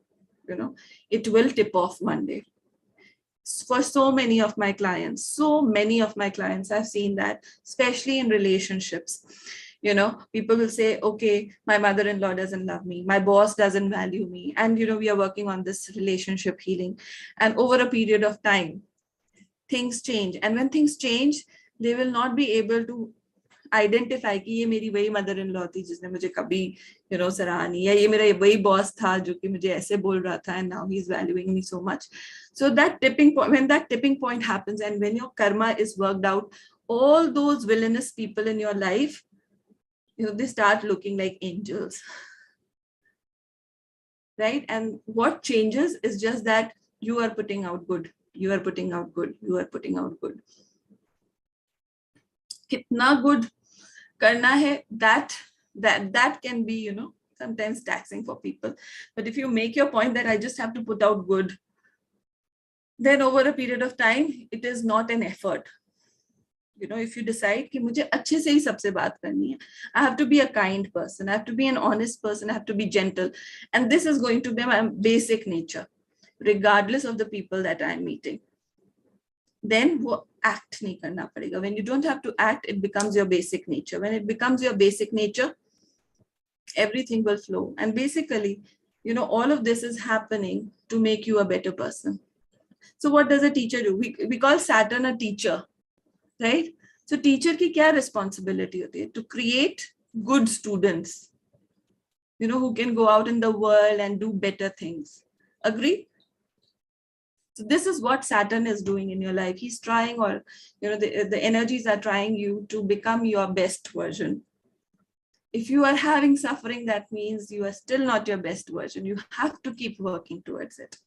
you know, it will tip off one day. For so many of my clients, I've seen that, especially in relationships. You know, people will say, okay, my mother-in-law doesn't love me, my boss doesn't value me, and you know, we are working on this relationship healing, and over a period of time things change, and when things change they will not be able to identify कि ये मेरी वही mother in law थी जिसने मुझे कभी you know सराहा नहीं, या ये मेरा वही बॉस था जो कि मुझे ऐसे बोल रहा था, and now he is valuing me so much. So that tipping point, when that tipping point happens and when your Karma is worked out, all those villainous people in your life, you know, they start looking like angels, right? And what changes is just that you are putting out good, you are putting out good, you are putting out good. Kitna good karna hai, that can be, you know, sometimes taxing for people. But if you make your point that I just have to put out good, then over a period of time it is not an effort. You know, if you decide कि मुझे अच्छे से ही सबसे बात करनी है, I have to be a kind person, I have to be an honest person, I have to be gentle, and this is going to be my basic nature regardless of the people that I am meeting, then वो act नहीं करना पड़ेगा. When you don't have to act, it becomes your basic nature. When it becomes your basic nature, everything will flow. And basically, you know, all of this is happening to make you a better person. So what does a teacher do? We call Saturn a teacher, right? So teacher की क्या responsibility होती है? To create good students, you know, who can go out in the world and do better things. Agree? So this is what Saturn is doing in your life. He's trying, or you know, the energies are trying you to become your best version. If you are having suffering, that means you are still not your best version. You have to keep working towards it.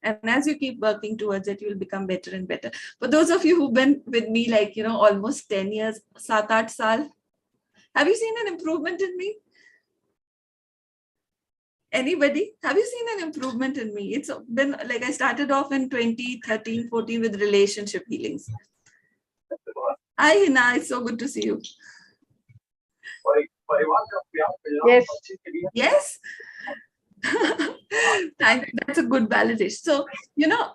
And as you keep working towards it, you will become better and better. For those of you who've been with me, like, you know, almost 10 years, 7-8 saal, have you seen an improvement in me? Anybody? Have you seen an improvement in me? It's been like I started off in 2013, 14 with relationship healings. Hi, Hina. It's so good to see you. Yes. Yes? That's a good validation. So, you know,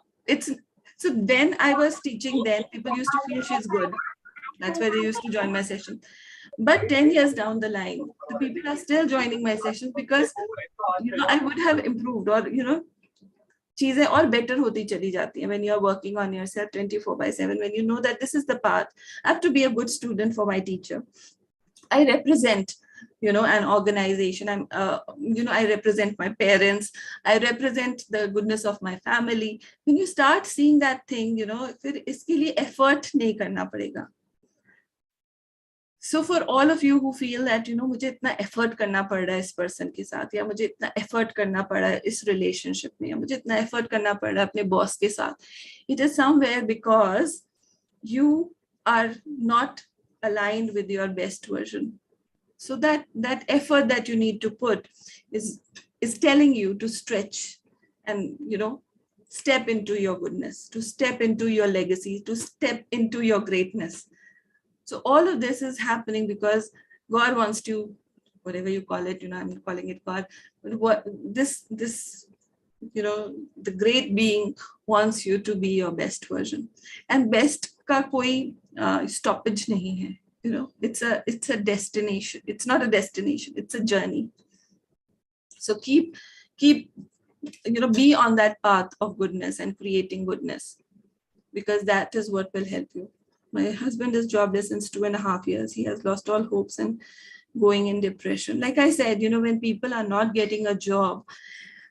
so then I was teaching, then people used to feel she's good. That's why they used to join my session. But 10 years down the line, the people are still joining my sessions because, you know, I would have improved, or, you know, चीजें और better होती चली जाती हैं when you are working on yourself 24/7, when you know that this is the path. I have to be a good student for my teacher. I represent, you know, an organization. You know, I represent my parents. I represent the goodness of my family. When you start seeing that thing, you know, फिर इसके लिए effort नहीं करना पड़ेगा. So for all of you who feel that, you know, मुझे इतना effort करना पड़ रहा है इस person के साथ, या मुझे इतना effort करना पड़ रहा है इस relationship में, या मुझे इतना effort करना पड़ रहा है अपने boss के साथ, it is somewhere because you are not aligned with your best version. So that effort that you need to put is telling you to stretch and, you know, step into your goodness, to step into your legacy, to step into your greatness. So all of this is happening because God wants to, whatever you call it, you know, I'm calling it God, but what this, you know, the great being wants you to be your best version. And best ka koi stoppage nahi hai. You know, it's a destination. It's not a destination, it's a journey. So keep, you know, be on that path of goodness and creating goodness, because that is what will help you. My husband is jobless since 2.5 years. He has lost all hopes and going in depression. Like I said, you know, when people are not getting a job,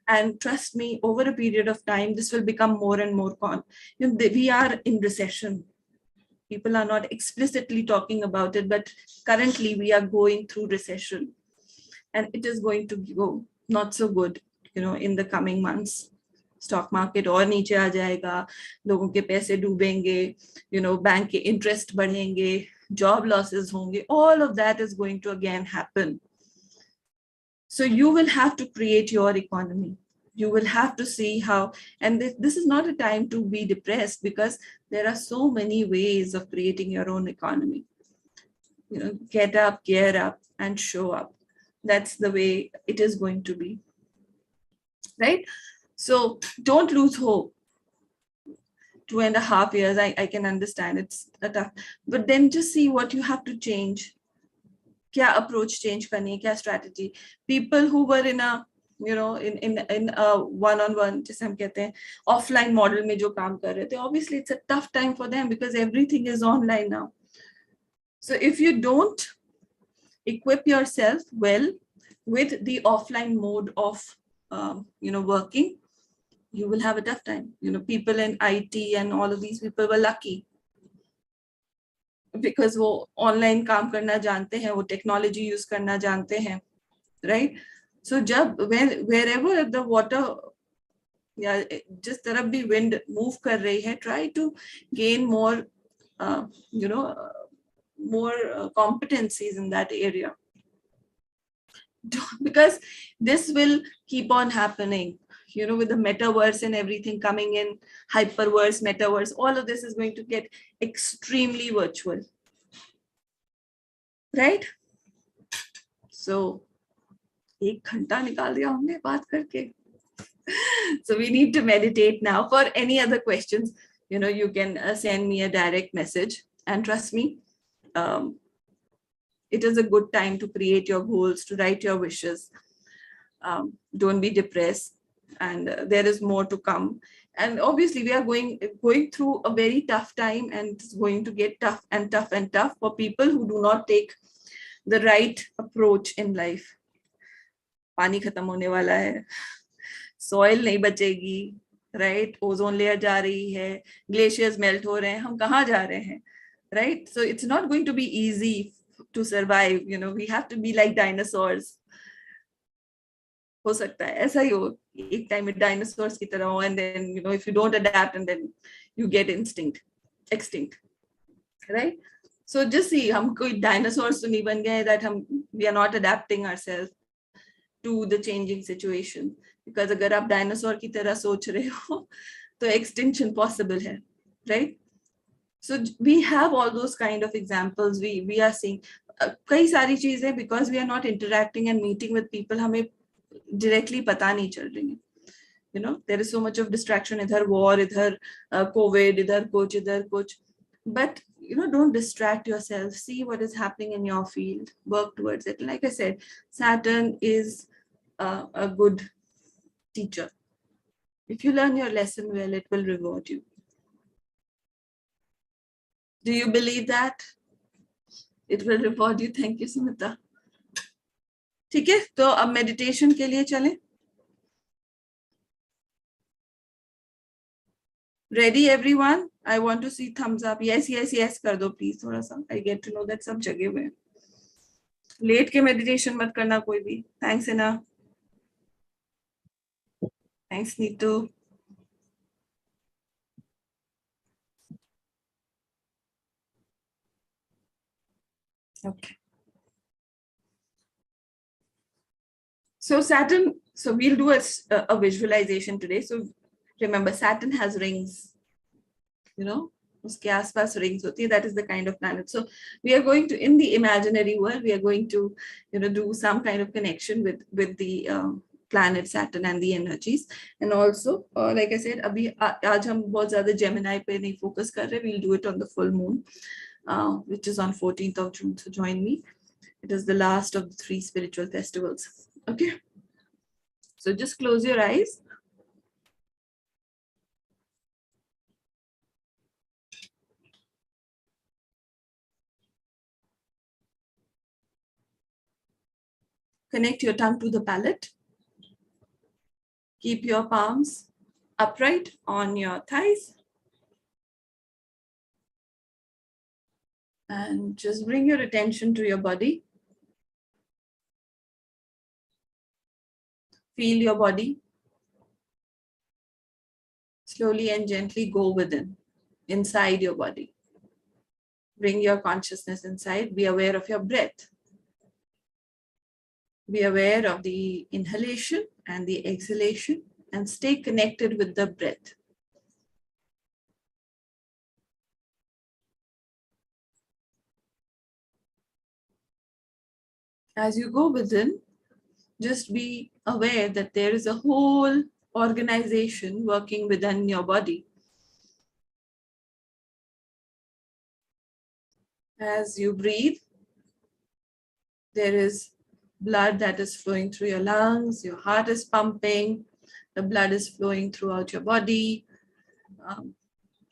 and trust me, over a period of time, this will become more and more common. You know, we are in recession. People are not explicitly talking about it, but currently we are going through recession, and it is going to go not so good, you know, in the coming months. Stock market और नीचे आ जाएगा, लोगों के पैसे डूबेंगे, you know, bank के interest बढ़ेंगे, job losses होंगे, all of that is going to again happen. So you will have to create your economy. You will have to see how, and this is not a time to be depressed, because there are so many ways of creating your own economy. get up, gear up, and show up. That's the way it is going to be, right? So don't lose hope. 2.5 years, I can understand it's a tough, but then just see what you have to change. Kya approach change karni hai, kya strategy. People who were in a in a one-on-one, जैसे हम कहते हैं offline model में जो काम कर रहे थे, obviously it's a tough time for them because everything is online now. So if you don't equip yourself well with the offline mode of working, you will have a tough time. People in IT and all of these people were lucky because वो online काम करना जानते हैं, वो technology use करना जानते हैं, right? So जब wherever the water या जिस तरफ भी wind move कर रही है, try to gain more more competencies in that area, because this will keep on happening. With the metaverse and everything coming in, hyperverse, metaverse, all of this is going to get extremely virtual, right? So, 1 घंटा निकाल दिया हमने बात करके. So we need to meditate now. For any other questions, you can send me a direct message, and trust me, it is a good time to create your goals, to write your wishes. Don't be depressed, and there is more to come. And obviously we are going through a very tough time, and it's going to get tough and tough and tough for people who do not take the right approach in life. पानी खत्म होने वाला है, soil नहीं बचेगी, right? Ozone layer जा रही है, glaciers melt हो रहे हैं, हम कहाँ जा रहे हैं, right? So it's not going to be easy to survive. We have to be like dinosaurs. हो सकता है ऐसा ही हो, एक टाइम में डायनासोर्स की तरह हो, and then if you don't adapt, and then you get extinct, right? So just see, हम कोई dinosaurs तो नहीं बन गए, that we are not adapting ourselves to the changing situation. Because अगर आप डायनासोर की तरह सोच रहे हो तो extinction possible है, right? So we have all those kind of examples. We are seeing कई सारी चीजें, because we are not interacting and meeting with people, हमें directly पता नहीं चल रही है. There is so much of distraction, इधर war, इधर COVID, इधर कुछ. But don't distract yourself. See what is happening in your field, work towards it. Like I said, Saturn is a good teacher. If you learn your lesson well, it will reward you. Do you believe that it will reward you? Thank you, Sumita. ठीक है, तो अब meditation के लिए चलें. Ready everyone? I want to see thumbs up. Yes कर दो please, थोड़ा सा. I get to know that सब जगे हुए हैं. लेट के मेडिटेशन मत करना कोई भी. Thanks Ina. Thanks Neetu. Okay. So Saturn, so we'll do a visualization today. So remember, Saturn has rings, उसके आसपास rings होती है. That is the kind of planet. So we are going to, in the imaginary world, we are going to, do some kind of connection with the planet Saturn and the energies. And also, like I said, अभी आज हम बहुत ज़्यादा Gemini पे नहीं focus कर रहे. We'll do it on the full moon, which is on 14th of June. So join me. It is the last of the 3 spiritual festivals. Okay. So just close your eyes. Connect your tongue to the palate. Keep your palms upright on your thighs. And just bring your attention to your body. Feel your body. Slowly and gently go within, inside your body. Bring your consciousness inside. Be aware of your breath. Be aware of the inhalation and the exhalation, and stay connected with the breath. As you go within, just be aware that there is a whole organization working within your body. As you breathe, there is blood that is flowing through your lungs, your heart is pumping, the blood is flowing throughout your body,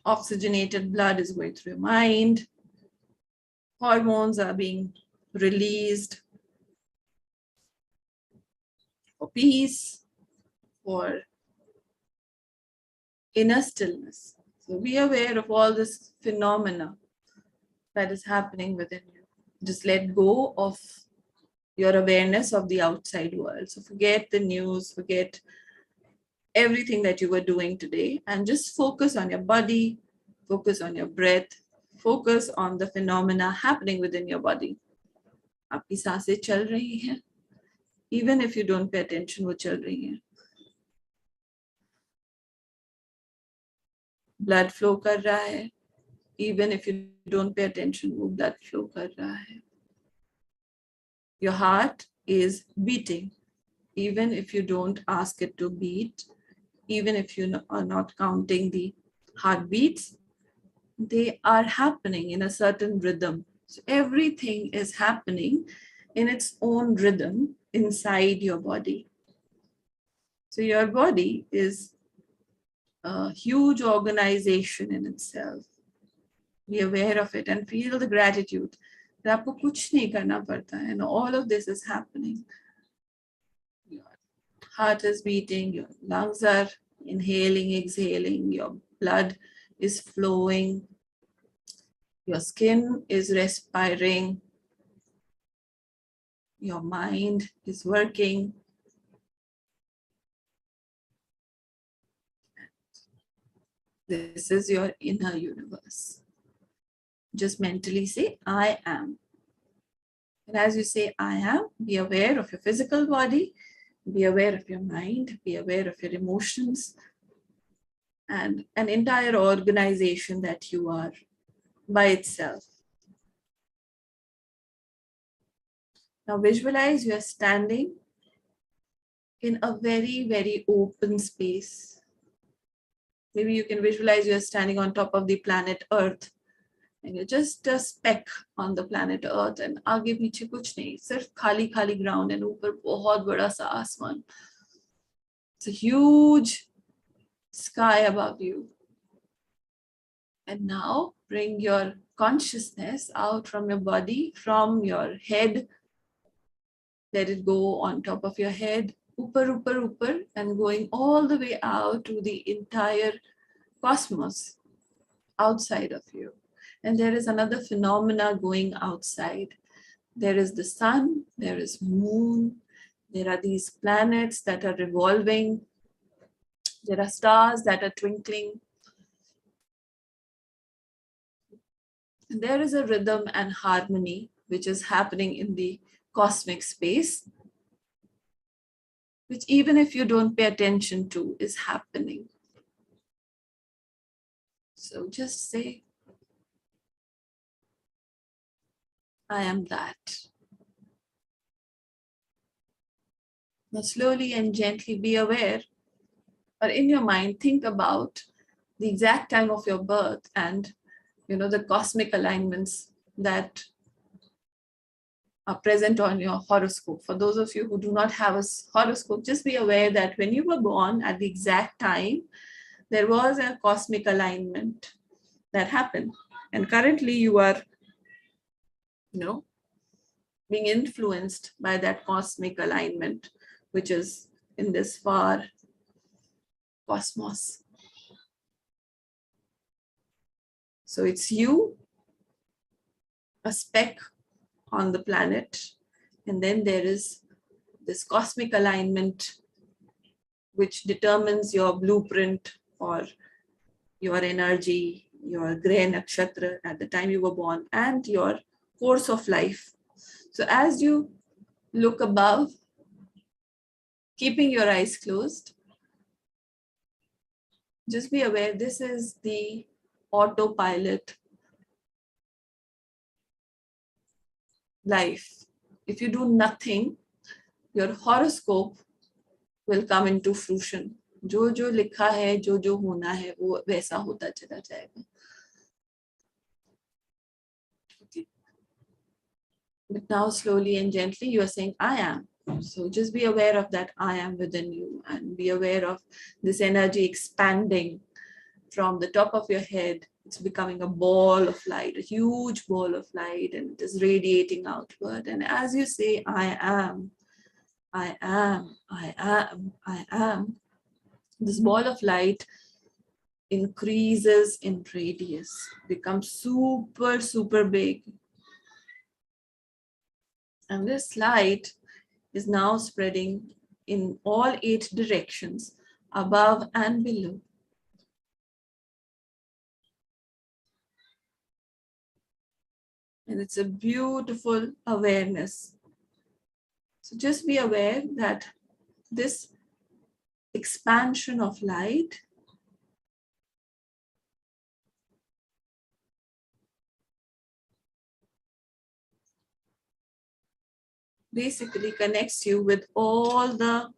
oxygenated blood is going through your mind, hormones are being released for peace, for inner stillness. So be aware of all this phenomena that is happening within you. Just let go of your awareness of the outside world. So forget the news, forget everything that you were doing today, and just focus on your body, focus on your breath, focus on the phenomena happening within your body. आपकी सांसें चल रही हैं, even if you don't pay attention, वो चल रही हैं. Blood flow कर रहा है, even if you don't pay attention, वो blood flow कर रहा है. Your heart is beating, even if you don't ask it to beat, even if you are not counting the heartbeats, they are happening in a certain rhythm. So everything is happening in its own rhythm inside your body. So your body is a huge organization in itself. Be aware of it and feel the gratitude that आपको कुछ नहीं करना पड़ता है, and all of this is happening. Your heart is beating, your lungs are inhaling, exhaling, your blood is flowing, your skin is respiring, your mind is working. This is your inner universe. Just mentally say, I am. And as you say, I am, be aware of your physical body, be aware of your mind, be aware of your emotions, and an entire organization that you are by itself. Now visualize you are standing in a very, very open space. Maybe you can visualize you are standing on top of the planet Earth, and you're just a speck on the planet Earth, and आगे पीछे कुछ नहीं, सिर्फ खाली खाली ground, and ऊपर बहुत बड़ा सा आसमान. It's a huge sky above you. And now bring your consciousness out from your body, from your head. Let it go on top of your head, upar, and going all the way out to the entire cosmos outside of you. And there is another phenomena going outside. There is the sun, there is moon, there are these planets that are revolving, there are stars that are twinkling. And there is a rhythm and harmony which is happening in the cosmic space, which even if you don't pay attention to, is happening. So just say, I am that. Now slowly and gently be aware, or in your mind, think about the exact time of your birth and the cosmic alignments that are present on your horoscope. For those of you who do not have a horoscope, just be aware that when you were born at the exact time, there was a cosmic alignment that happened. And currently you are, being influenced by that cosmic alignment, which is in this far cosmos. So it's you, a speck on the planet, and then there is this cosmic alignment which determines your blueprint or your energy, your Greh Nakshatra at the time you were born, and your course of life. So as you look above, keeping your eyes closed, just be aware this is the autopilot life If you do nothing, your horoscope will come into fruition. जो जो लिखा है, जो जो होना है, वो वैसा होता चला जाएगा. Okay. But now slowly and gently you are saying, I am. So just be aware of that I am within you, and be aware of this energy expanding from the top of your head. It's becoming a ball of light, a huge ball of light, and it is radiating outward. And as you say, I am, I am, I am, I am, this ball of light increases in radius, becomes super, super big. And this light is now spreading in all 8 directions, above and below. And it's a beautiful awareness. So just be aware that this expansion of light basically connects you with all the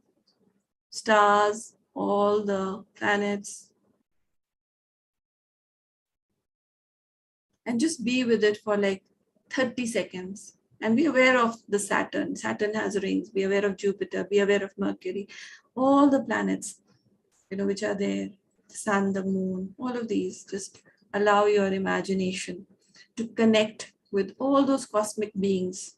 stars, all the planets, and just be with it for like 30 seconds. And be aware of the Saturn. Saturn has rings. Be aware of Jupiter. Be aware of Mercury. All the planets, which are there. The sun, the moon, all of these. Just allow your imagination to connect with all those cosmic beings.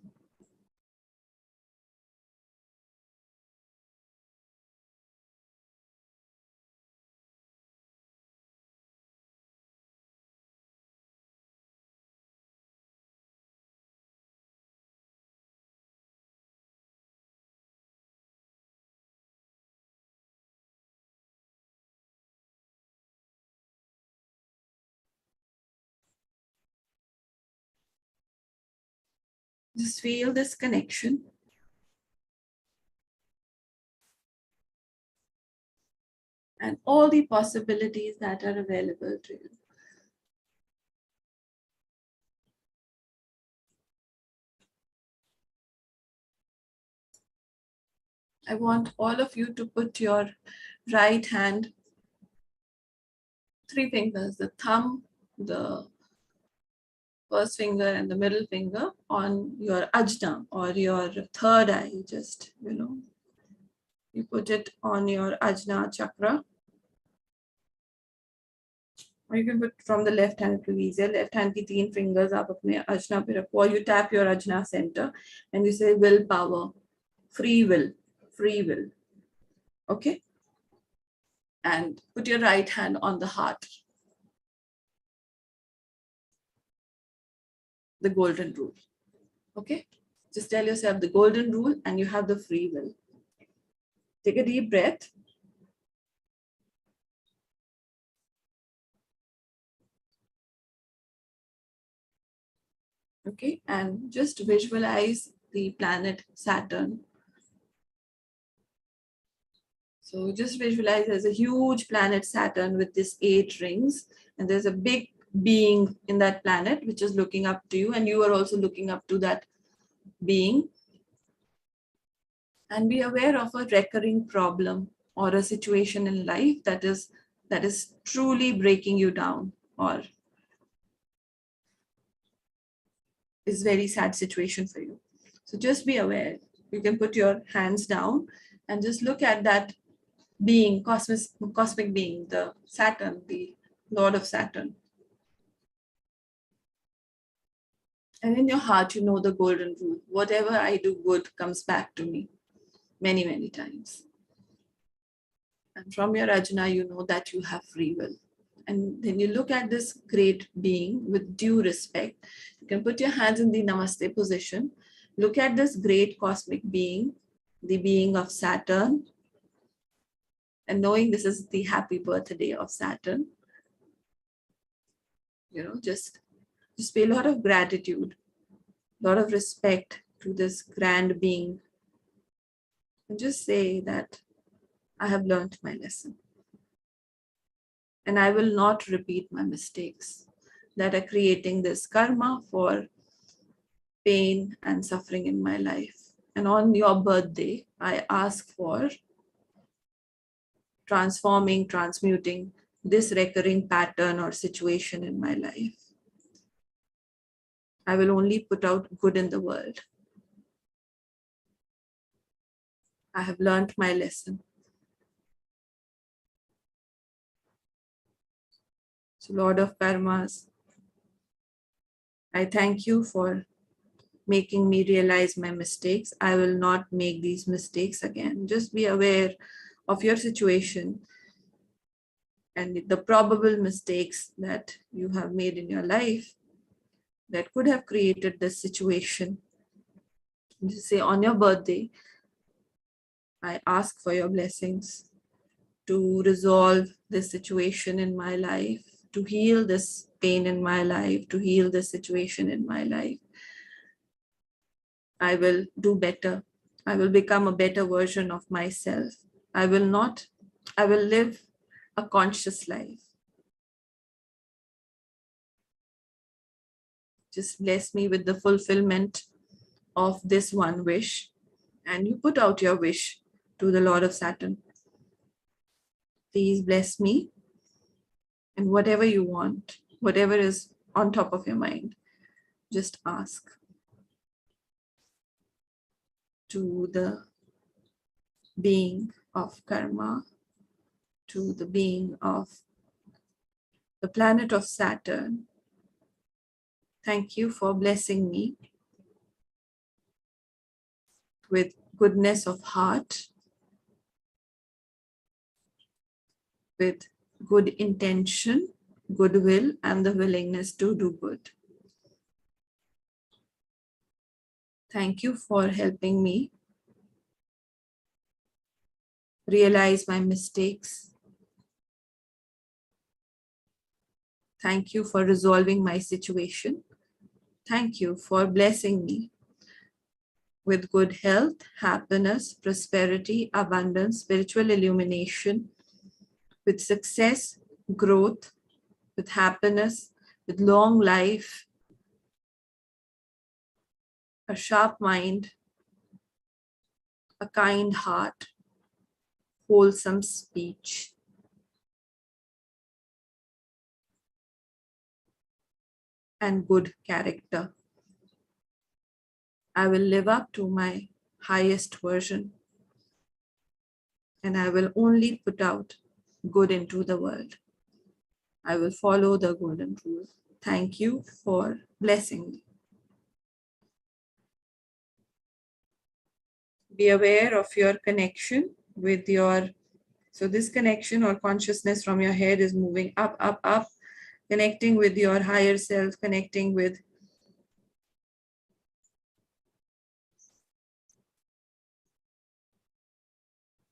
Just feel this connection. And all the possibilities that are available to you. I want all of you to put your right hand, 3 fingers, the thumb, the first finger and the middle finger on your ajna or your third eye. Just, you put it on your ajna chakra. Or you can put from the left hand, it will be easier. Left hand ki 3 fingers aap apne ajna pe rakho, or you tap your ajna center and you say willpower, free will, free will. Okay? And put your right hand on the heart. The golden rule. Okay? Just tell yourself the golden rule and you have the free will. Take a deep breath. Okay, and just visualize the planet Saturn. So just visualize there's a huge planet Saturn with these 8 rings, and there's a big being in that planet which is looking up to you, and you are also looking up to that being. And be aware of a recurring problem or a situation in life that is truly breaking you down, or is very sad situation for you. So just be aware. You can put your hands down and just look at that being, cosmic being, the Saturn, the Lord of Saturn. And in your heart, you know the golden rule. Whatever I do good comes back to me many, many times. And from your ajna, you know that you have free will. And then you look at this great being with due respect. You can put your hands in the namaste position. Look at this great cosmic being, the being of Saturn. And knowing this is the happy birthday of Saturn, just pay a lot of gratitude, a lot of respect to this grand being. And just say that I have learned my lesson. And I will not repeat my mistakes that are creating this karma for pain and suffering in my life. And on your birthday, I ask for transforming, transmuting this recurring pattern or situation in my life. I will only put out good in the world. I have learned my lesson. So, Lord of Karmas, I thank you for making me realize my mistakes. I will not make these mistakes again. Just be aware of your situation and the probable mistakes that you have made in your life that could have created this situation. You say on your birthday, I ask for your blessings to resolve this situation in my life, to heal this pain in my life, to heal this situation in my life. I will do better. I will become a better version of myself. I will live a conscious life. Just bless me with the fulfillment of this one wish. And you put out your wish to the Lord of Saturn. Please bless me. And whatever you want, whatever is on top of your mind, just ask. To the being of karma, to the being of the planet of Saturn, thank you for blessing me with goodness of heart, with good intention, goodwill, and the willingness to do good. Thank you for helping me realize my mistakes. Thank you for resolving my situation. Thank you for blessing me with good health, happiness, prosperity, abundance, spiritual illumination, with success, growth, with happiness, with long life, a sharp mind, a kind heart, wholesome speech. And good character. I will live up to my highest version, and I will only put out good into the world. I will follow the golden rule. Thank you for blessing me. Be aware of your connection with your, so this connection or consciousness from your head is moving up, up, up, connecting with your higher self, connecting with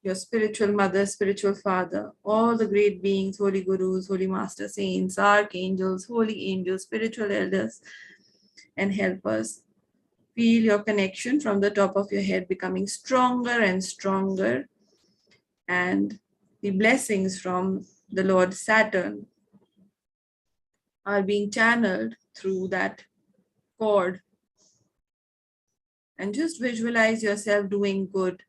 your spiritual mother, spiritual father, all the great beings, holy gurus, holy master saints, archangels, holy angels, spiritual elders, and helpers. Feel your connection from the top of your head becoming stronger and stronger. And the blessings from the Lord Saturn are being channeled through that cord. And just visualize yourself doing good,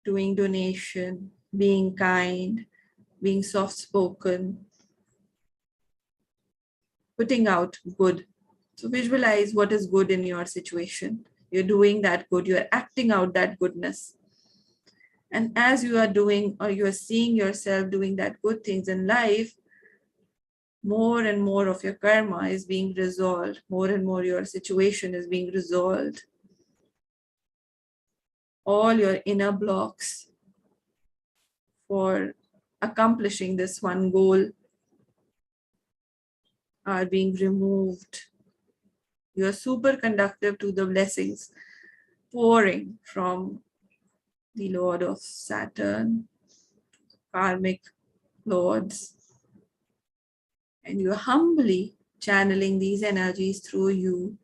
doing donation, being kind, being soft-spoken, putting out good. So visualize what is good in your situation. You're doing that good, you're acting out that goodness. And as you are doing or you are seeing yourself doing that good things in life, more and more of your karma is being resolved. More and more your situation is being resolved. All your inner blocks for accomplishing this one goal are being removed. You are super conductive to the blessings pouring from the Lord of Saturn, karmic lords. And you are humbly channeling these energies through you.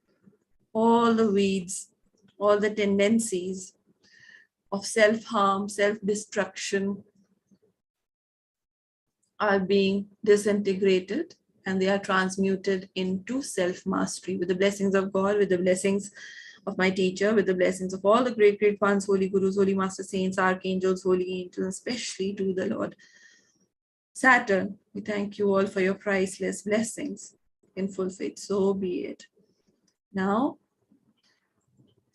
All the weeds, all the tendencies of self-harm, self-destruction are being disintegrated and they are transmuted into self-mastery with the blessings of God, with the blessings of my teacher, with the blessings of all the great, great ones, holy gurus, holy master saints, archangels, holy angels, especially to the Lord Saturn. We thank you all for your priceless blessings in full faith. So be it. Now,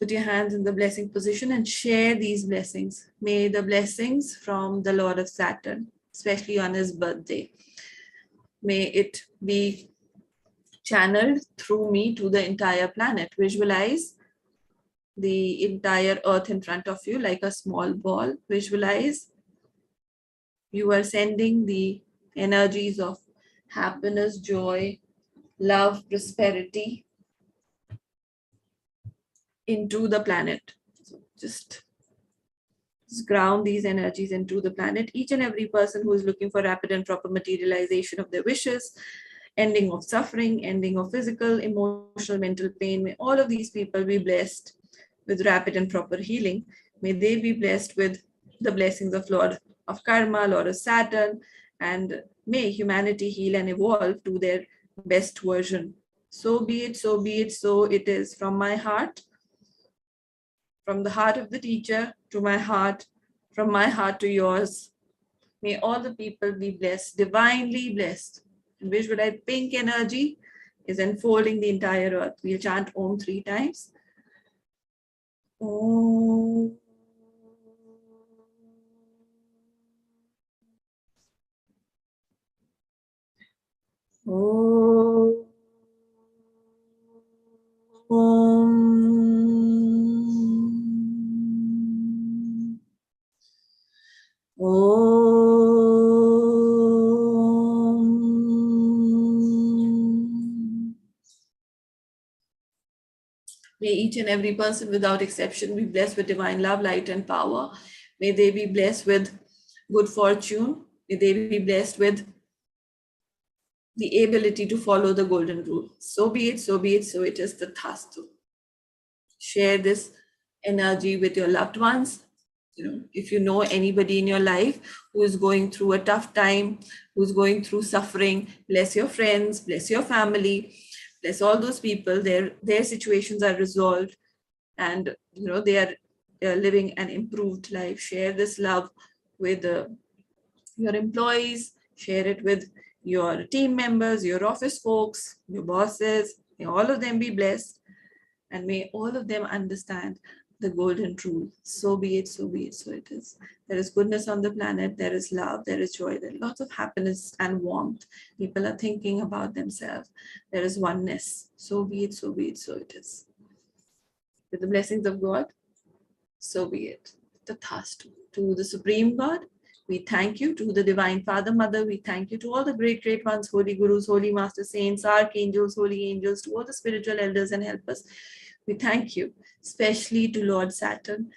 put your hands in the blessing position and share these blessings. May the blessings from the Lord of Saturn, especially on his birthday, may it be channeled through me to the entire planet. Visualize the entire earth in front of you like a small ball. Visualize you are sending the energies of happiness, joy, love, prosperity into the planet. So just ground these energies into the planet. Each and every person who is looking for rapid and proper materialization of their wishes, ending of suffering, ending of physical, emotional, mental pain, may all of these people be blessed with rapid and proper healing. May they be blessed with the blessings of Lord of Karma, Lord of Saturn, and may humanity heal and evolve to their best version. So be it, so be it, so it is. From my heart, from the heart of the teacher to my heart, from my heart to yours, may all the people be blessed, divinely blessed. And visualize pink energy is enfolding the entire earth. We'll chant Om 3 times. Om. Om. Om. May each and every person without exception be blessed with divine love, light, and power. May they be blessed with good fortune. May they be blessed with the ability to follow the golden rule. So be it, so be it, so it is the Tathastu. Share this energy with your loved ones. If you know anybody in your life who is going through a tough time, who's going through suffering, bless your friends, bless your family, bless all those people. Their situations are resolved, and they are living an improved life. Share this love with your employees. Share it with your team members, your office folks, your bosses. May all of them be blessed, and may all of them understand the golden rule. So be it, so be it, so it is. There is goodness on the planet, there is love, there is joy, there is lots of happiness and warmth. People are thinking about themselves. There is oneness. So be it, so be it, so it is. With the blessings of God, so be it. Tathastu. To the Supreme God, we thank you. To the Divine Father, Mother, we thank you. To all the great, great ones, holy gurus, holy master saints, archangels, holy angels, to all the spiritual elders and helpers, we thank you, especially to Lord Saturn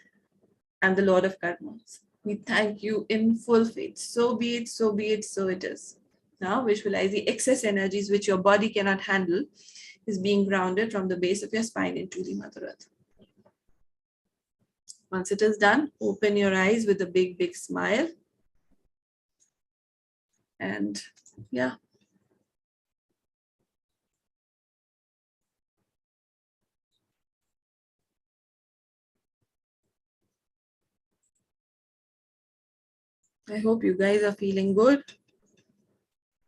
and the Lord of Karma. We thank you in full faith. So be it, so be it, so it is. Now visualize the excess energies which your body cannot handle is being grounded from the base of your spine into the Mother Earth. Once it is done, open your eyes with a big, big smile. And yeah. I hope you guys are feeling good,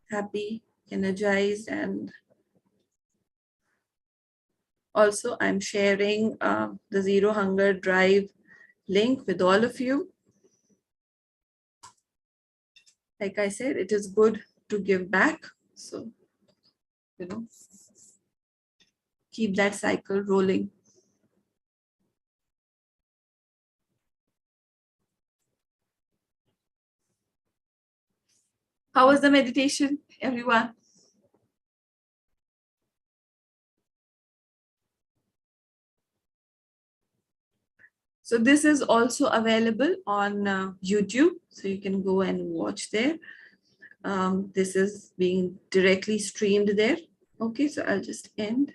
happy, energized, and also I'm sharing the Zero Hunger Drive link with all of you. Like I said, it is good to give back. So, keep that cycle rolling. How was the meditation, everyone? So this is also available on YouTube, so you can go and watch there. This is being directly streamed there. Okay, so I'll just end.